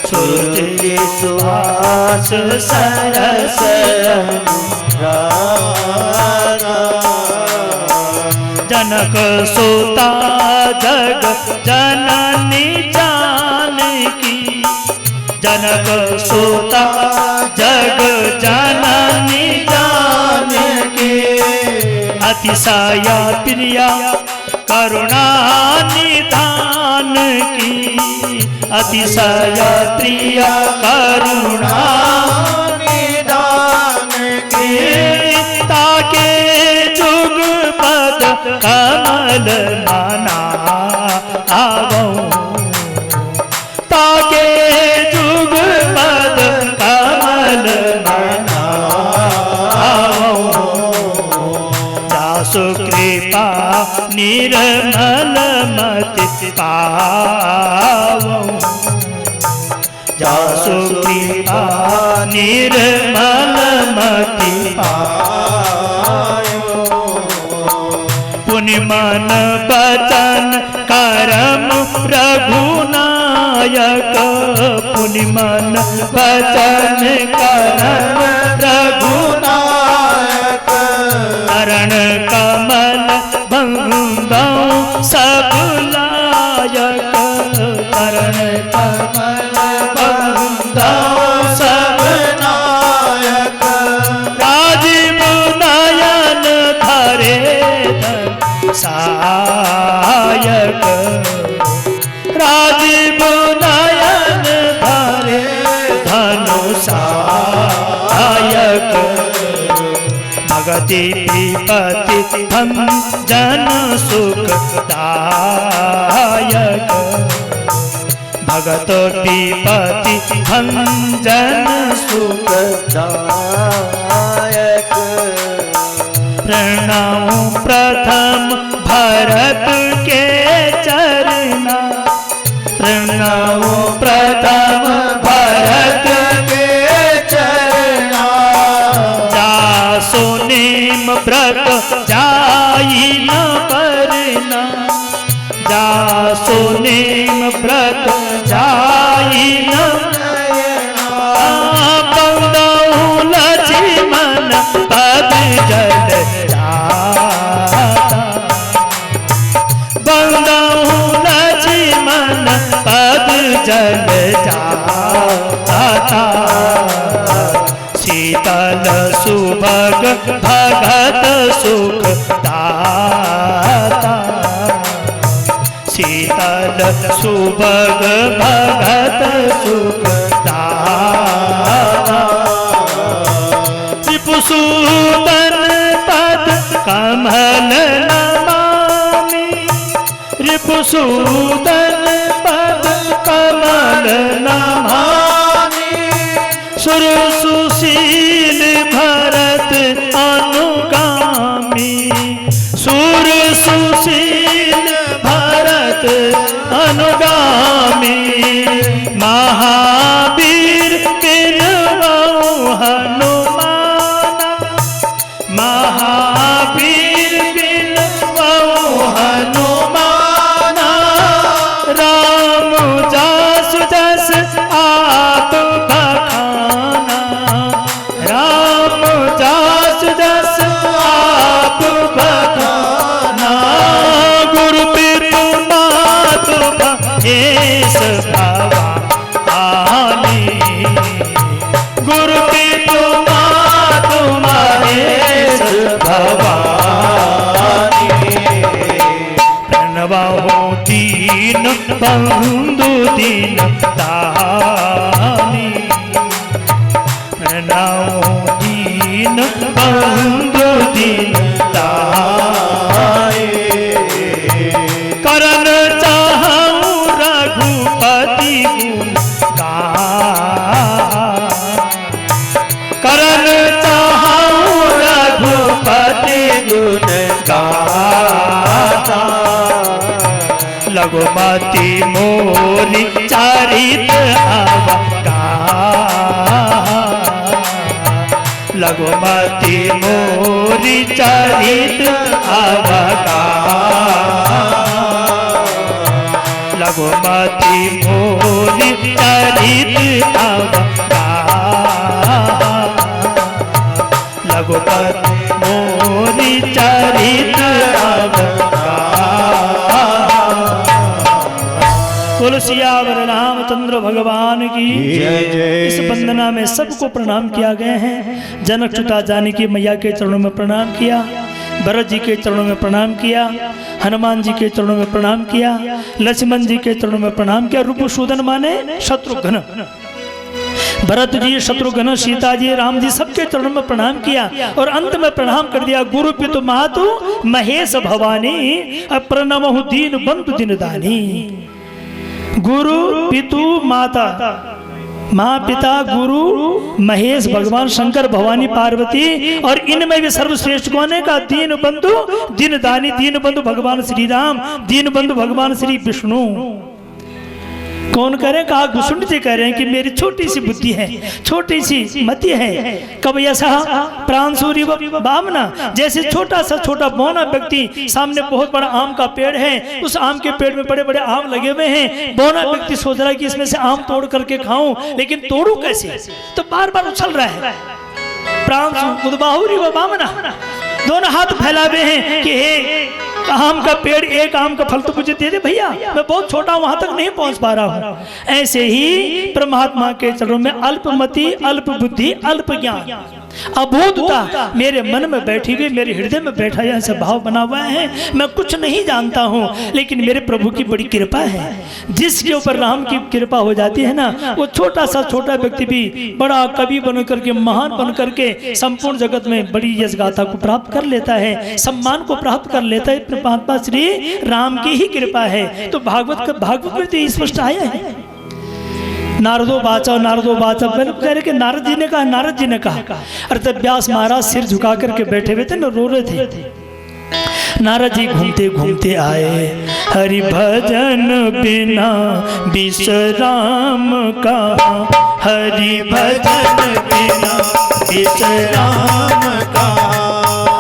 सुरुचि सुहास सरस अनुरागा जनक सुता जग जननी जानकी जनक सुता जग जननी जानकी अतिशय प्रिया करुणा निधान की अतिशय प्रिया करुणा निधान की ताके जुगपद कमल नाना आवो ताके जुगपद कमल नाना आवो दासु कृपा निर्मल मति पावो जासु कृपा निर्मल मति पावो पुण्य मन बचन करम रघुनायक पुण्य मन बचन करम रघुनायक चरण कमल बंदौ सब लायक चरण कमल बंदौ सब नायक राजीव नयन धरे सायक राजीव नयन धरे धनुषायक भगति पति भंजन सुखदायक भगत पति भंजन सुख दायक। प्रणाम प्रथम भरत के चरना, प्रणाम प्रथम भरत के चरना। जासो नेम व्रत जाई न परना, जासो नेम व्रत जाई न बंदहु लक्ष्मण पद जल जाता, बंदहु लक्ष्मण पद जल जाता। शीतल सुभग भगत सुख दाता, शीतल सुभग भगत सुख दाता। रिपुसूदन पद कमल नमामि, रिपुसूदन पद कमल नमामि। सुर सुशील भरत अनुगामी, सुर सुशील भरत अनुगामी। महावीर बिनवउ हनुमाना, महावीर बिनवउ हनुमाना। राम जासु जस आप बखाना, राम जासु जस आप बखाना। गुरु पितु मातु महेश भवानी, गुरु पितु मातु महेश भवानी। प्रणवहु दीन बंधु दीन दानी, प्रणवहु दीन बंधु दीन दानी। करन चाहूं रघुपति गुण गान, करन चाहूं रघुपति गुण गाता। लघुमति मोरी चरित अवगान, लघुमति मोरी चरित अवगान, लघुमति मोरी चरित अवगान, लघुपति मोरी चरित अवगान। तुलसियावर रामचंद्र भगवान की जय। इस वंदना में सबको प्रणाम किया गए हैं। जनक सुता जानकी मैया के चरणों में प्रणाम किया, भरत जी के चरणों में प्रणाम किया, हनुमान जी के चरणों में प्रणाम किया, लक्ष्मण जी के चरणों में प्रणाम किया। रूपसूदन माने शत्रुघ्न, भरत जी, शत्रुघ्न, सीता जी, राम जी, सबके चरणों में प्रणाम किया और अंत में प्रणाम कर दिया। गुरु पितु मातु महेश भवानी, प्रणमहु दीन बंधु दीन दानी। गुरु पितु माता, माँ पिता गुरु महेश भगवान शंकर भवानी पार्वती, और इनमें भी सर्वश्रेष्ठ कौन है का दीन बंधु दीन दानी। दीन बंधु भगवान श्री राम, दीन बंधु भगवान श्री विष्णु। कौन करें? कहा घुसुंड जी कह रहे हैं कि मेरी छोटी सी बुद्धि है, छोटी सी मति है। कब ऐसा प्राणसूरी बामना, जैसे छोटा सा छोटा बौना व्यक्ति, सामने बहुत बड़ा आम का पेड़ है, उस आम के पेड़ में बड़े बड़े आम लगे हुए हैं। बौना व्यक्ति सोच रहा है कि इसमें से आम तोड़ करके खाऊं, लेकिन तोड़ू कैसे? तो बार बार उछल रहा है। प्राणसूरी बामना दोनों हाथ फैला हुए हैं कि हे आम का पेड़, एक आम का फल तो मुझे दे दे भैया, मैं बहुत छोटा वहां तक नहीं पहुंच पा रहा हूं। ऐसे ही परमात्मा के चरणों में अल्पमति, अल्प बुद्धि, अल्प ज्ञान, अबोधता मेरे मन में बैठी हुई, मेरे हृदय में बैठा ऐसा भाव बना हुआ है। मैं कुछ नहीं जानता हूँ, लेकिन मेरे प्रभु की बड़ी कृपा है। जिसके ऊपर राम की कृपा हो जाती है ना, वो छोटा सा छोटा व्यक्ति भी बड़ा कवि बन करके, महान बन करके संपूर्ण जगत में बड़ी यश गाथा को प्राप्त कर लेता है, सम्मान को प्राप्त कर लेता है। परमात्मा श्री राम की ही कृपा है। तो भागवत में तो स्पष्ट आया है, नारदो बाचा नारदो बाचा, मैंने कह रहे कि नारद जी ने कहा, नारद जी ने कहा। अरे तब व्यास महाराज सिर झुका करके बैठे हुए थे ना, रो रहे थे। नारद जी घूमते घूमते आए, हरि भजन बिना विश्राम का, हरि भजन बिना विश्राम का,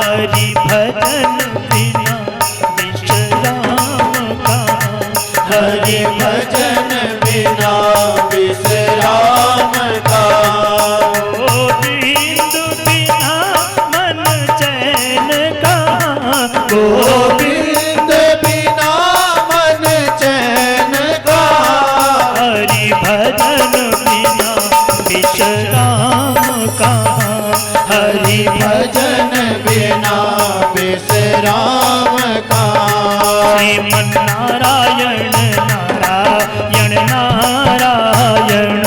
हरि भजन बिना विश्राम का, हरि भजन बिना विश्राम का, गोविंद बिना मन चैन का, गोविंद बिना मन चैन का, हरि भजन बिना विश्राम का, हरि भजन बिना विश्राम का, श्रीमन्नारायण नारायण नारायण,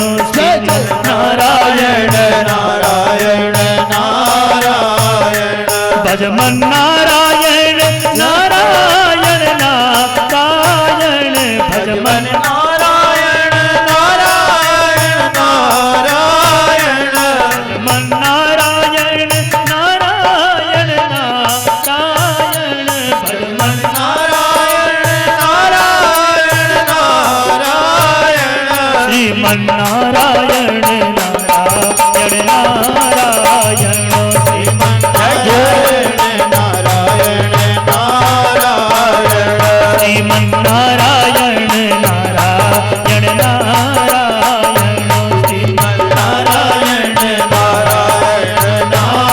नारायण नारायण नारायण, भजमन नारायण नारायण नारायण, भजमन नारायण नारायण नारायण, मन नारायण नारायण नारायण, भजमन नारायण नारायण नारायण, श्रीमन नारायण नारायण नारायण, नारायण नारायण नारायण, श्रीमन नारायण नारायण नारायण, श्रीमन नारायण नारायण नारायण,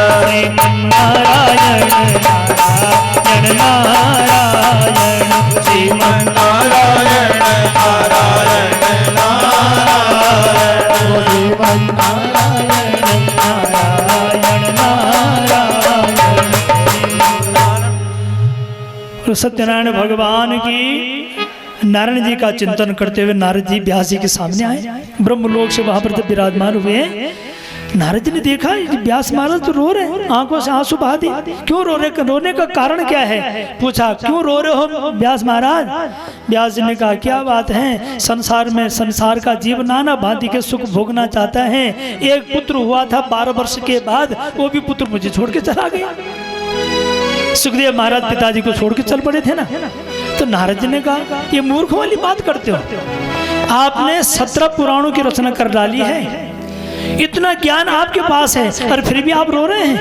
श्रीमन नारायण नारायण नारायण, श्रीमन नारायण नारायण नारायण, श्रीमन नारायण नारायण नारायण। सत्यनारायण भगवान की नारायण जी का चिंतन करते हुए नारद जी व्यास जी के सामने आए, ब्रह्मलोक से वहां पर जब विराजमान हुए। नारद जी ने देखा व्यास महाराज तो रो रहे हैं, आंखों से आंसू बहा दिए। क्यों रो रहे, रोने का कारण क्या है? पूछा क्यों रो रहे हो व्यास महाराज? व्यास जी ने कहा क्या बात है, संसार में संसार का जीव नाना भांति के सुख भोगना चाहता है। एक पुत्र हुआ था 12 वर्ष के बाद, वो भी पुत्र मुझे छोड़ के चला गया। सुखदेव महाराज पिताजी को छोड़ के चल पड़े थे ना। तो नारद जी ने कहा ये मूर्ख वाली बात करते हो, आपने 17 पुराणों की रचना कर डाली है, इतना ज्ञान आपके पास है और फिर भी आप रो रहे हैं।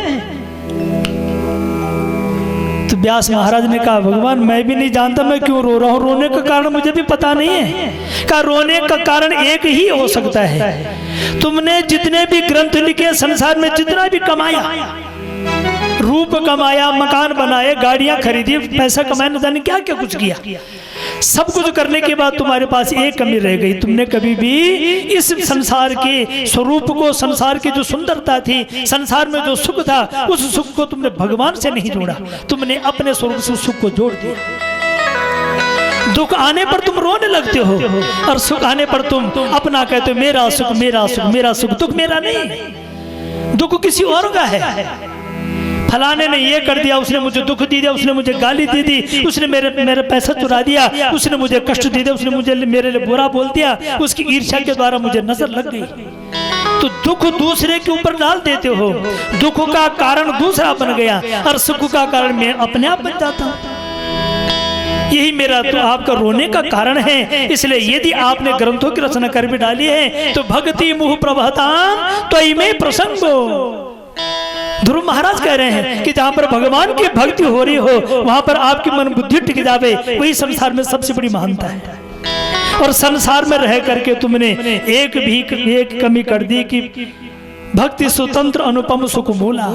तो व्यास महाराज ने कहा भगवान मैं भी नहीं जानता मैं क्यों रो रहा हूँ, रोने का कारण मुझे भी पता नहीं है। कहा रोने का कारण एक ही हो सकता है, तुमने जितने भी ग्रंथ लिखे, संसार में जितना भी कमाया, रूप कमाया, मकान बनाए, गाड़ियां खरीदी, पैसा कमाया, न जाने क्या क्या कुछ किया, सब कुछ करने के बाद तुम्हारे पास एक कमी रह गई, तुमने कभी भी इस संसार के स्वरूप को, संसार की जो सुंदरता थी, संसार में जो सुख था, उस सुख को तुमने भगवान से नहीं जोड़ा, तुमने अपने स्वरूप से सुख को जोड़ दिया। दुख आने पर तुम रोने लगते हो और सुख आने पर तुम अपना कहते हो मेरा सुख मेरा सुख मेरा सुख। दुख मेरा नहीं, दुख किसी और का है। फलाने ने ये कर दिया, उसने मुझे दुख दे दिया, उसने मुझे गाली दे दी, उसने मेरे पैसा चुरा दिया, उसने मुझे कष्ट दे दिया, उसने मुझे मेरे लिए बुरा बोल दिया, उसकी ईर्ष्या के द्वारा मुझे नजर लग गई। तो दुख दूसरे के ऊपर डाल देते हो, दुख का कारण दूसरा बन गया और सुख का कारण मैं अपने आप बन जाता हूँ। यही मेरा तो आपका रोने का कारण है। इसलिए यदि आपने ग्रंथों की रचना कर भी डाली है तो भक्ति मुह प्रभताम त्वयि में प्रसंगो। ध्रुव महाराज कह रहे हैं कि जहाँ पर भगवान की भक्ति हो रही हो वहां पर आपकी मन बुद्धि टिक जावे, वही संसार में सबसे बड़ी महानता है। और संसार में रह करके तुमने एक कमी कर दी कि भक्ति स्वतंत्र अनुपम सुख मूला।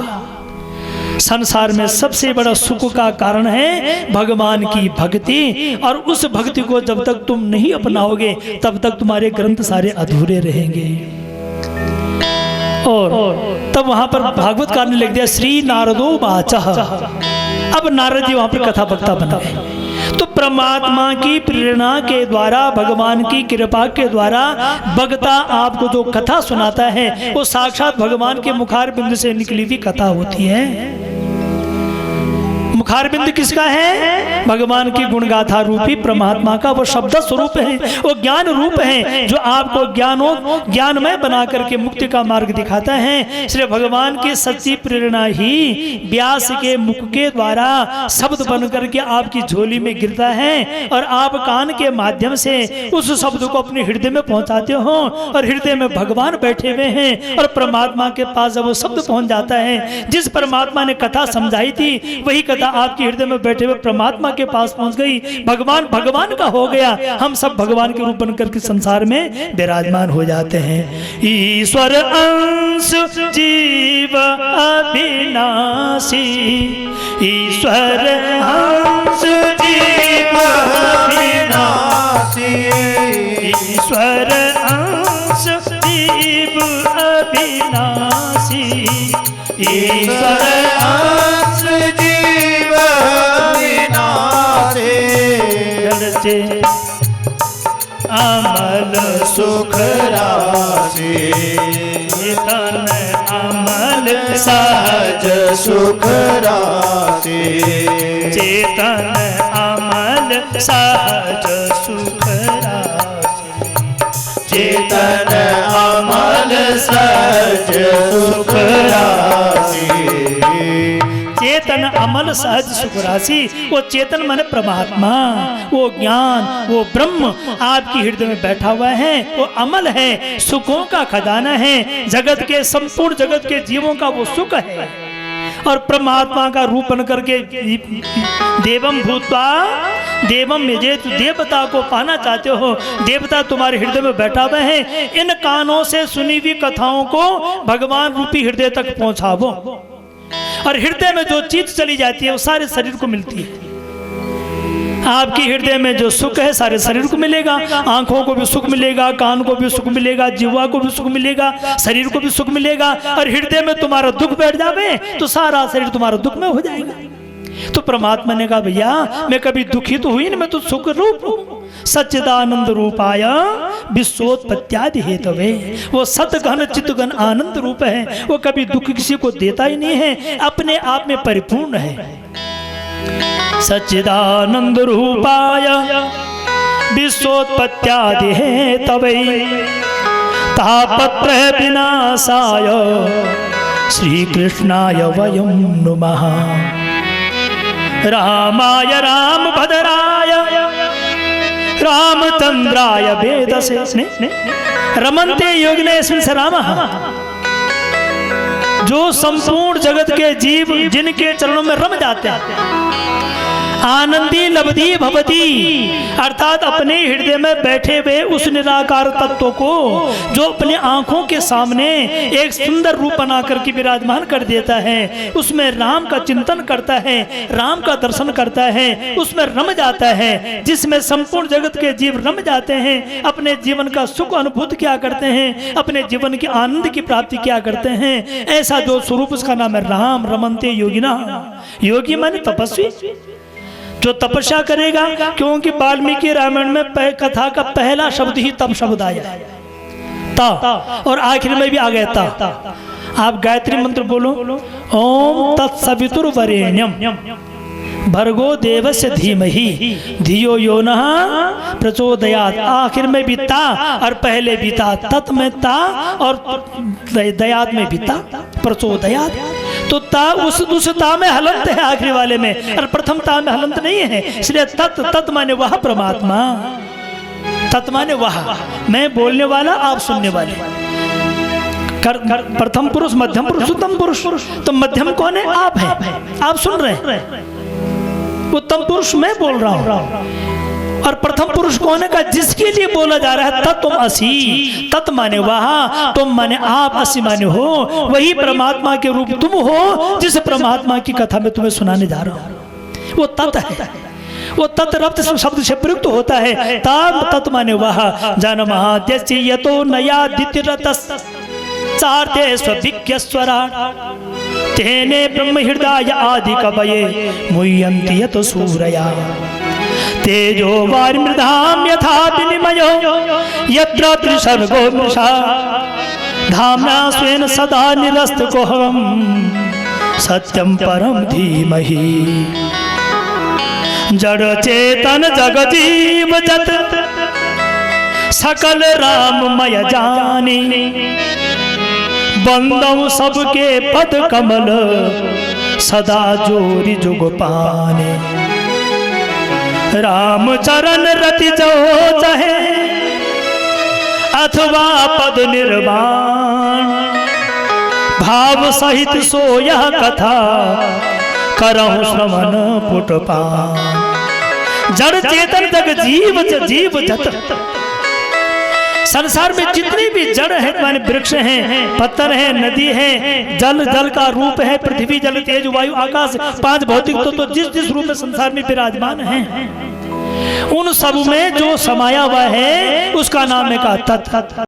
संसार में सबसे बड़ा सुख का कारण है भगवान की भक्ति, और उस भक्ति को जब तक तुम नहीं अपनाओगे तब तक तुम्हारे ग्रंथ सारे अधूरे रहेंगे। और तब वहां पर भागवतकार ने लिख दिया श्री नारदो वाचः। अब नारद जी वहां पर कथा वक्ता बना गए। तो परमात्मा की प्रेरणा के द्वारा, भगवान की कृपा के द्वारा भक्ता आपको जो कथा सुनाता है वो साक्षात भगवान के मुखार बिंदु से निकली हुई कथा होती है। मुखार बिंद किसका है? भगवान की गुणगाथा रूपी परमात्मा का वो शब्द स्वरूप है, वो ज्ञान रूप है जो आपको ज्ञानमय बना करके मुक्ति का मार्ग दिखाता है। इसलिए भगवान की सच्ची प्रेरणा ही व्यास के मुख के द्वारा शब्द बन करके आपकी झोली में गिरता है और आप कान के माध्यम से उस शब्द को अपने हृदय में पहुंचाते हो और हृदय में भगवान बैठे हुए हैं और परमात्मा के पास जब वो शब्द पहुंच जाता है, जिस परमात्मा ने कथा समझाई थी वही कथा आपके हृदय में बैठे हुए परमात्मा के पास पहुंच गई। भगवान भगवान का हो गया, हम सब भगवान के रूप बनकर के संसार में विराजमान हो जाते हैं। ईश्वर अंश जीव अविनाशी, ईश्वर अंश जीव अविनाशी, ईश्वर अंश जीव अविनाशी, ईश्वर अंश जीव अविनाशी। जल से अमल सुख राशि, तन अमल सहज सुख राशि, चेतन अमल सहज सुख राशि, चेतन अमल सहज सुख राशि। चेतन अमल सहज सुख राशि, वो चेतन माने परमात्मा, वो ज्ञान, वो ब्रह्म आपकी हृदय में बैठा हुआ है, वो अमल है, सुखों का खजाना है, जगत के संपूर्ण जगत के जीवों का वो सुख है। और परमात्मा का रूप बन करके देवम भूत्वा देवम यजेत, देवता को पाना चाहते हो, देवता तुम्हारे हृदय में बैठा हुआ है। इन कानों से सुनी हुई कथाओं को भगवान रूपी हृदय तक पहुंचावो और हृदय में जो चीज चली जाती है वो सारे शरीर को मिलती है। आपकी हृदय में जो सुख है सारे शरीर को मिलेगा, आंखों को भी सुख मिलेगा, कान को भी सुख मिलेगा, जीवा को भी सुख मिलेगा, शरीर को भी सुख मिलेगा। और हृदय में तुम्हारा दुख बैठ जावे तो सारा शरीर तुम्हारा दुख में हो जाएगा। तो परमात्मा ने कहा भैया मैं कभी दुखी तो हुई नहीं, मैं तो सुख रूप हूँ। सच्चिदानंद रूपाय विश्वोत्पत्त्यादि हेतवे, वो सत घन चित्त घन आनंद रूप है, वो कभी दुख किसी को देता ही नहीं है, अपने आप में परिपूर्ण है। सच्चिदानंद रूपाय विश्वोत्पत्त्यादि हेतवे तापत्र विनाशाय श्री कृष्णाय वयं नुमः। रामाय रामभद्राय रामचंद्राय वेदसे रमन्ते योगिनेस्मिन् स रामः। जो संपूर्ण जगत के जीव जिनके चरणों में रम जाते हैं, आनंदी लब्धि भवती, अर्थात अपने हृदय में बैठे हुए उस निराकार तत्व को जो अपने आंखों के सामने एक सुंदर रूप बना करके विराजमान कर देता है, उसमें राम का चिंतन करता है, राम का दर्शन करता है, उसमें रम जाता है, जिसमें संपूर्ण जगत के जीव रम जाते हैं, अपने जीवन का सुख अनुभूत क्या करते हैं, अपने जीवन के आनंद की प्राप्ति क्या करते हैं। ऐसा जो स्वरूप उसका नाम है राम। रमन्ते योगिना, योगी माने तपस्वी, जो तपस्या करेगा, क्योंकि वाल्मीकि रामायण में कथा का पहला शब्द ही तप शब्द आया ता, और आखिर में भी आ गया ता। आप गायत्री मंत्र बोलो, ओम तत्सवितुर्वरेण्यम भर्गो देवस्य धीमहि धियो यो नः प्रचोदयात्। आखिर में भी ता और पहले भी ता, तत् में ता और दयात में भी ता, प्रचोदयात्। तो ता उस ता में हलंत है आखिरी वाले में, और प्रथम ता में हलंत नहीं है। इसलिए तत्, तत् माने वह परमात्मा, तत् माने वह, मैं बोलने वाला आप सुनने वाले। प्रथम पुरुष, मध्यम पुरुष, उत्तम पुरुष। तो मध्यम कौन है? आप है, आप सुन रहे हैं। उत्तम पुरुष मैं बोल रहा हूं, और प्रथम पुरुष कौन है का जिसके लिए बोला जा रहा है। तत् तुम असी, तत् माने वहां, तुम माने आप, असी माने हो, वही परमात्मा के रूप तुम हो जिस परमात्मा की कथा में तुम्हें सुनाने जा रहा हूं। वो तत् है, वो तत् रब्द शब्द से प्रयुक्त होता है। तत् माने वह जनमहाद्यस्य यतो नया दितिरतस् चार्ते स्वभिज्ञस्वरा तेने ब्रह्म हृदय आदि कवये मुह्यन्ति यतो सूरया तेजो वारिमृधाम यथा विनिमयो यत्र त्रिसर्गो मृषा धाम्ना स्वेन सदा निरस्तकोऽहं सत्यं परं धीमहि। जड़ चेतन जग जीव जत सकल राममय जाने, बंदौ सबके पद कमल सदा जोरी जुग पाने। राम चरण रति जो चाहे अथवा पद निर्वाण, भाव सहित सो यह कथा करहु श्रवण पुटपान। जड़ चेतन जग जीव जीव जत, संसार में जितने भी जड़ है माने वृक्ष हैं, पत्थर है, नदी है, जल जल का रूप है, पृथ्वी जल तेज वायु आकाश, पांच भौतिक तो जिस जिस रूप में संसार में विराजमान है, उन सब में जो समाया हुआ है उसका नाम है का तत्।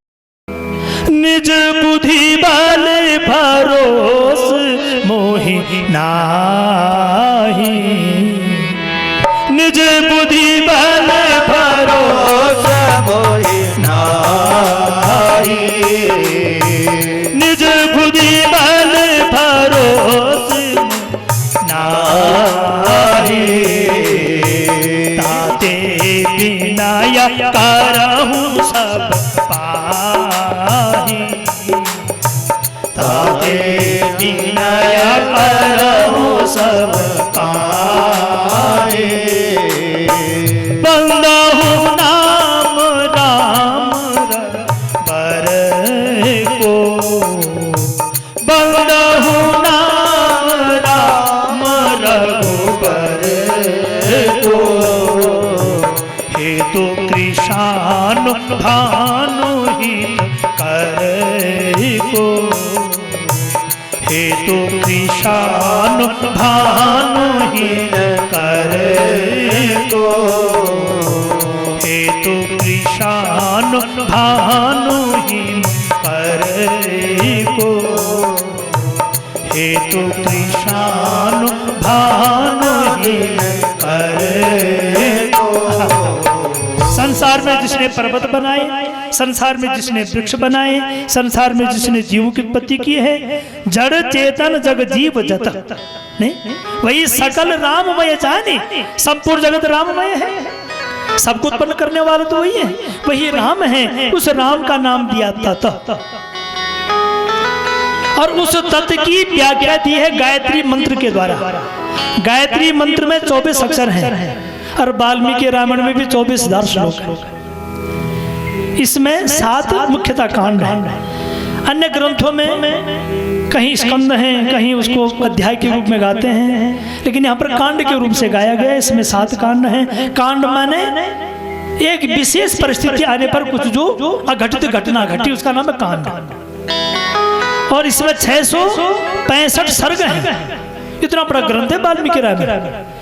निज बुद्धि बल भरोस मोहि नाही, निज बुद्धि बल भरोस मोहि नाहि, निज बुद्धि बल भरोस नाही, ताते बिनाया करहु सब पाहि, ताते बिनाया करहु सब पाहि। बंदहु नाम राम बर को, बंदहु नाम राम रघुबर को, हेतु कृषानु भानु हित कर को, हेतु कृषानु भानु हित कर को, हेतु कृषानु भानु हित कर को, हेतु कृषानु भानु हित कर को। संसार में जिसने पर्वत बनाए, संसार में जिसने वृक्ष बनाए, संसार में जिसने जीव की उत्पत्ति की है, जड़ चेतन जग जीव जत, नहीं वही सकल राममय जाने, संपूर्ण जगत राममय है, सबको उत्पन्न करने वाला तो वही है, वही राम है। उस राम का नाम दिया तत्, और उस तत् की व्याख्या दी है गायत्री मंत्र के द्वारा। गायत्री मंत्र में 24 अक्षर हैं और वाल्मीकि रामायण में भी 24,000 श्लोक हैं। इसमें 7 मुख्यतः कांड हैं। अन्य ग्रंथों में कहीं स्कंद हैं, कहीं उसको अध्याय के रूप में गाते हैं, लेकिन यहाँ पर कांड के रूप से गाया गया है। इसमें 7 कांड हैं। कांड माने एक विशेष परिस्थिति आने पर कुछ जो अघटित घटना घटी, उसका नाम है कांड। और इसमें 665 सर्ग हैं। इतना बड़ा ग्रंथ है वाल्मीकि रामायण।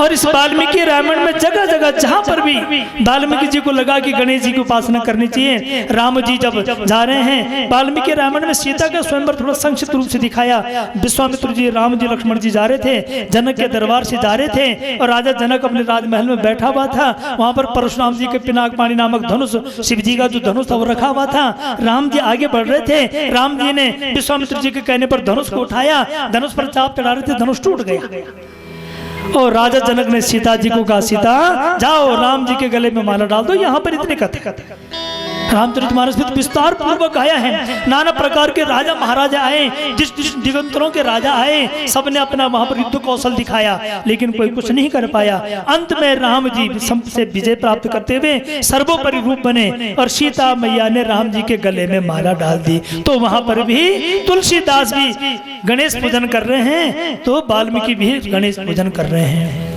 और इस वाल्मीकि रामायण में जगह जगह जहां पर भी वाल्मीकि जी को लगा कि गणेश जी की उपासना करनी चाहिए, राम जी जब जा रहे हैं, वाल्मीकि रामायण में सीता का स्वयंवर थोड़ा संक्षिप्त रूप से दिखाया। विश्वामित्र जी, राम जी, लक्ष्मण जी जा रहे थे, जनक के दरबार से जा रहे थे, और राजा जनक अपने राजमहल में बैठा हुआ था। वहां पर परशुराम जी के पिनाक पानी नामक धनुष, शिव जी का जो धनुष था वो रखा हुआ था। राम जी आगे बढ़ रहे थे, राम जी ने विश्वामित्र जी के कहने पर धनुष को उठाया, धनुष पर चाप चढ़ा रहे थे, धनुष टूट गया। और राजा जनक ने सीता जी को कहा, सीता जाओ राम जी के गले में माला डाल दो। यहाँ पर इतने कथे रामचरितमानस में विस्तार पूर्वक आया है। नाना प्रकार के राजा महाराजा आए, जिस जिस दिगंतरों के राजा आए, सबने अपना वहां पर युद्ध कौशल दिखाया, लेकिन कोई कुछ नहीं कर पाया। अंत में राम जी से विजय प्राप्त करते हुए सर्वोपरि रूप बने, और सीता मैया ने राम जी के गले में माला डाल दी। तो वहां पर भी तुलसीदास भी गणेश पूजन कर रहे हैं, तो वाल्मीकि भी गणेश पूजन कर रहे हैं।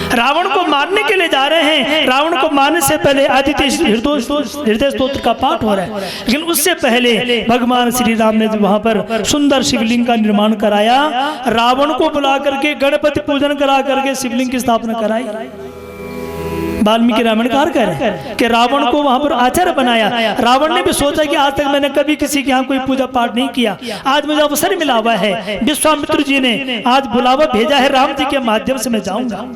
रावण को मारने के लिए जा रहे हैं। रावण को मारने से पहले आदित्य हृदय स्तोत्र का पाठ हो रहा है, लेकिन उससे पहले भगवान श्री राम ने वहां पर सुंदर शिवलिंग का निर्माण कराया। रावण को बुला करके गणपति पूजन करा करके शिवलिंग की स्थापना कराई। वाल्मीकि रामायण कार कह रहे हैं कि रावण को वहां पर आचार्य बनाया। रावण ने भी सोचा कि आज तक मैंने कभी किसी के यहाँ कोई पूजा पाठ नहीं किया, आज मुझे अवसर मिला हुआ है। विश्वामित्र जी ने आज बुलावा भेजा है, राम जी के माध्यम से मैं जाऊंगा।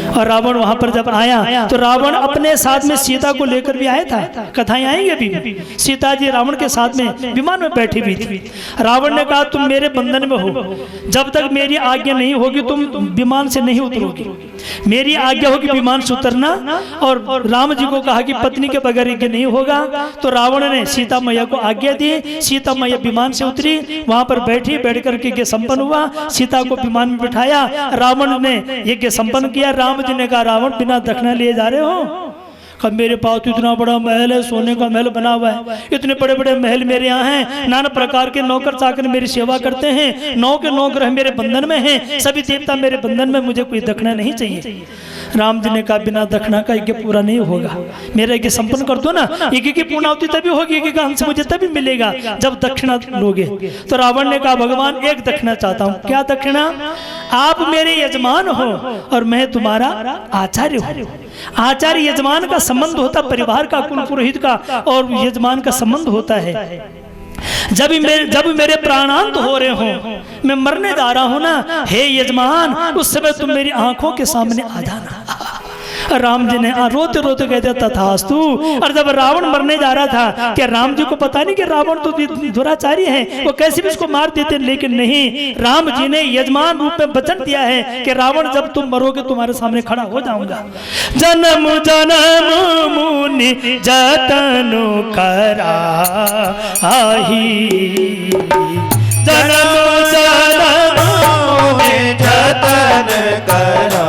और रावण वहां पर जब आया तो रावण अपने साथ में सीता को लेकर भी आया था। कथाएं आएंगे अभी। सीता जी रावण के साथ में विमान में बैठी हुई थी। रावण ने कहा तुम मेरे बंधन में हो, जब तक मेरी आज्ञा नहीं होगी तुम विमान से नहीं उतरोगी। मेरी आज्ञा होगी विमान से उतरना। और राम जी को कहा कि पत्नी के बगैर यज्ञ नहीं होगा। तो रावण ने सीता मैया को आज्ञा दी। सीता मैया विमान से उतरी, वहां पर बैठी, बैठ करके यज्ञ संपन्न हुआ। सीता को विमान में बिठाया, रावण ने यज्ञ संपन्न किया। राम जी ने कहा रावण बिना दक्षिणा लिए जा रहे हो? कब मेरे पास तो इतना बड़ा महल है, सोने का महल बना हुआ है, इतने बड़े बड़े महल मेरे यहाँ हैं, नाना प्रकार के नौकर चाकर मेरी सेवा करते हैं, 9 के 9 ग्रह मेरे बंधन में हैं, सभी देवता मेरे बंधन में, मुझे कोई दक्षिणा नहीं चाहिए। राम जी ने कहा बिना दक्षिणा का यज्ञ पूरा नहीं होगा, मेरा यज्ञ संपन्न कर दो ना। यज्ञ की पूर्णाहुति तभी होगी, यज्ञ का अंश मुझे तभी मिलेगा जब दक्षिणा लोगे। तो रावण ने कहा भगवान एक दक्षिणा चाहता हूँ। क्या दक्षिणा? आप मेरे यजमान हो और मैं तुम्हारा आचार्य हूँ। आचार्य यजमान का संबंध होता, परिवार का, कुल पुरोहित का और यजमान का संबंध होता है। जब मेरे प्राणांत हो रहे हो, मैं मरने जा रहा हूं ना, हे यजमान, उस समय तुम मेरी आंखों के सामने आ जाना। राम जी ने रोते रोते कहते तथास्तु। और जब रावण मरने जा रहा था, क्या राम जी को पता नहीं कि रावण तो दुराचारी है, वो कैसे भी इसको मार देते? लेकिन नहीं, राम जी ने यजमान रूप में वचन दिया है कि रावण जब तुम मरोगे तुम्हारे सामने खड़ा हो जाऊंगा। जन्म जन्म मुनि जतनु करा आही, जन्म जन्म मुनि जतन करा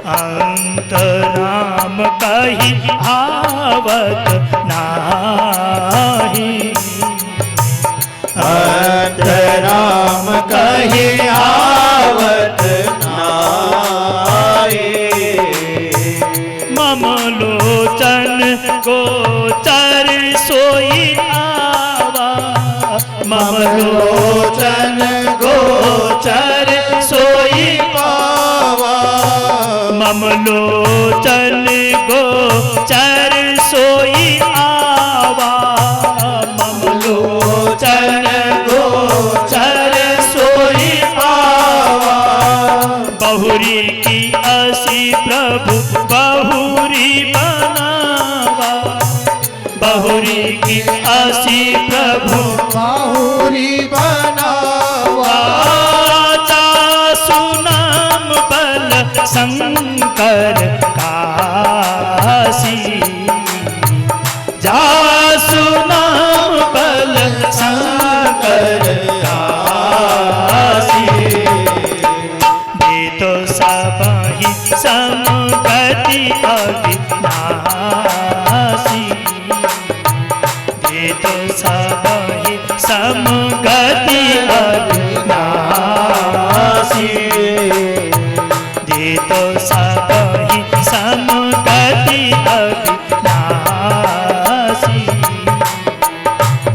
अंत राम कही आवत नाही, अंत राम कही आवत नाही। मम लोचन गोचर सोई आवा, मम लोचन गोचर सोई पावा, मम लोचन गोचर सोई आवा, मम लोचन गोचर सोई पावा। बहुरी की असी प्रभु बहुरी बनावा, बहुरी की असी प्रभु बाहुरी बनावा। सुनाम बल शंकर काशी, जा सुनाम बल शंकर काशी। दे तो सबहि समगति अविनाशी, दे तो सबहि समगति अविनाशी, दे तो सबहि समगति अविनाशी,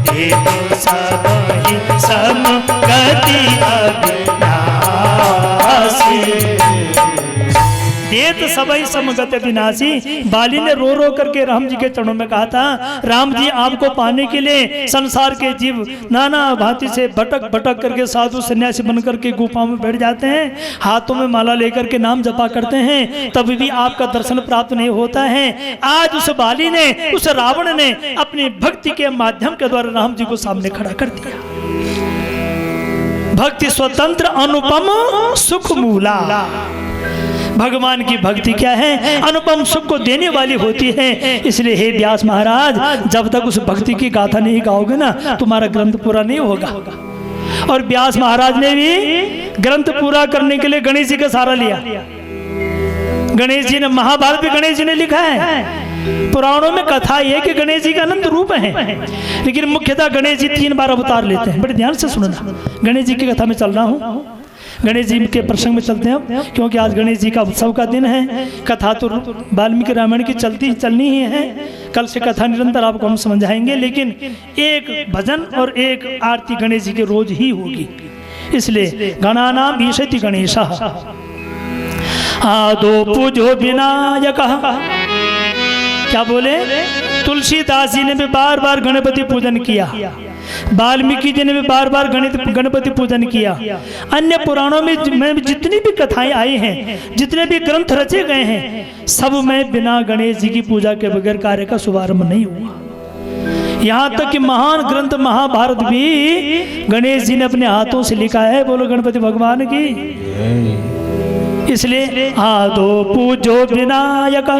दे तो सबहि समगति अविनाशी। देत सबई समगत विनाशी। बाली ने रो रो करके राम जी के चरणों में कहा था, राम जी आपको पाने के लिए संसार के जीव नाना भांति से भटक भटक करके साधु सन्यासी बन करके गुफाओं में बैठ जाते हैं, हाथों में माला लेकर के नाम जपा करते हैं, तभी भी आपका दर्शन प्राप्त नहीं होता है। आज उस बाली ने, उस रावण ने अपनी भक्ति के माध्यम के द्वारा राम जी को सामने खड़ा कर दिया। भक्ति स्वतंत्र अनुपम सुख मूला। भगवान की भक्ति क्या है? अनुपम सुख को देने वाली होती है। इसलिए हे व्यास महाराज, जब तक उस भक्ति की गाथा नहीं गाओगे ना, तुम्हारा ग्रंथ पूरा नहीं होगा। और व्यास महाराज ने भी ग्रंथ पूरा करने के लिए गणेश जी का सहारा लिया। गणेश जी ने, महाभारत भी गणेश जी ने लिखा है। पुराणों में कथा ये कि गणेश जी का अनंत रूप है, लेकिन मुख्यतः गणेश जी 3 बार अवतार लेते हैं। बड़े ध्यान से सुनना, गणेश जी की कथा में चल रहा हूँ, गणेश जी के प्रसंग में चलते हैं, क्योंकि आज गणेश जी का उत्सव का दिन है। कथा तो वाल्मीकि रामायण की चलनी ही है, कल से कथा निरंतर आपको हम समझाएंगे, लेकिन एक भजन और एक आरती गणेश जी के रोज ही होगी। इसलिए गणानाम ईशति गणेशः आदो पूजो विनायकः। क्या बोले? तुलसीदास जी ने भी बार बार गणपति पूजन किया। वाल्मीकि जी ने भी बार बार गणपति पूजन किया। अन्य पुराणों में जितनी भी कथाएं आई हैं, जितने भी ग्रंथ रचे गए हैं, सब में बिना गणेश जी की पूजा के बगैर कार्य का शुभारंभ नहीं हुआ। यहाँ तक कि महान ग्रंथ महाभारत भी गणेश जी ने अपने हाथों से लिखा है। बोलो गणपति भगवान की। इसलिए आदो पूजो विनायक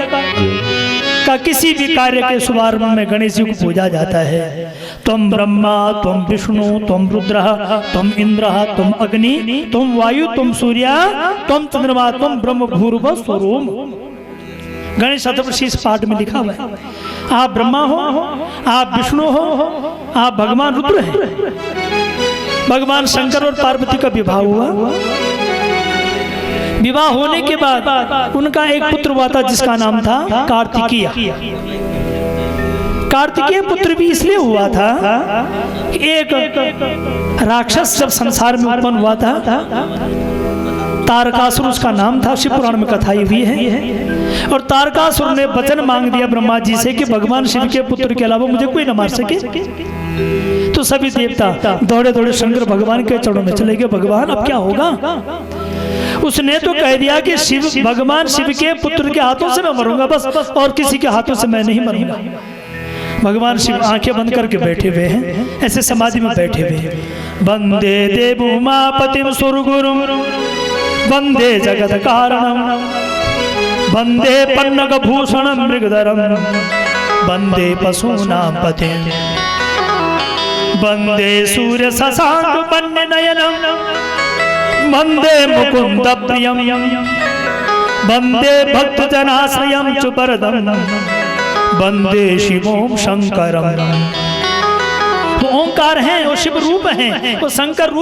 का किसी भी कार्य के शुभारंभ में गणेश जी को पूजा जाता है। तुम ब्रह्मा, तुम विष्णु, तुम रुद्र, तुम इंद्र, तुम अग्नि, तुम वायु, तुम सूर्य, तुम चंद्रमा, तुम ब्रह्म भूर्भुवः स्वरोम। गणेश शतपथ पाठ में लिखा हुआ है। आप ब्रह्मा हो, आप विष्णु हो, आप भगवान रुद्र हैं। भगवान शंकर और पार्वती का विवाह हुआ। विवाह होने के बाद उनका एक पुत्र हुआ था जिसका नाम था कार्तिकेय। कार्तिकेय पुत्र भी इसलिए हुआ था कि एक राक्षस जब संसार में उत्पन्न हुआ था, तारकासुर उसका नाम था। शिव पुराण में कथाई हुई है। और तारकासुर ने वचन मांग दिया ब्रह्मा जी से कि भगवान शिव के पुत्र के अलावा मुझे कोई न मार सके। तो सभी देवता दौड़े दौड़े शंकर भगवान के चरणों में चले गए। भगवान अब क्या होगा? उसने तो कह दिया कि शिव, भगवान शिव के पुत्र के हाथों से मैं मरूंगा बस, और किसी के हाथों से मैं नहीं मरूंगा। भगवान शिव आंखें बंद करके बैठे हुए हैं, ऐसे समाधि में बैठे हुए हैं। वंदे देव उमापतिम सुरगुरुम वंदे जगत कारणम वंदे पन्नग भूषणम मृगधरम वंदे पशूनां पतिं वंदे सूर्य शशांक वन्य नयनम वंदे मुकुंद प्रियम वंदे भक्त जनाश्रयम च वरदम वंदे शिवोम शंकरम। वो ओंकार है, वो शिव रूप है, वो शंकर रूप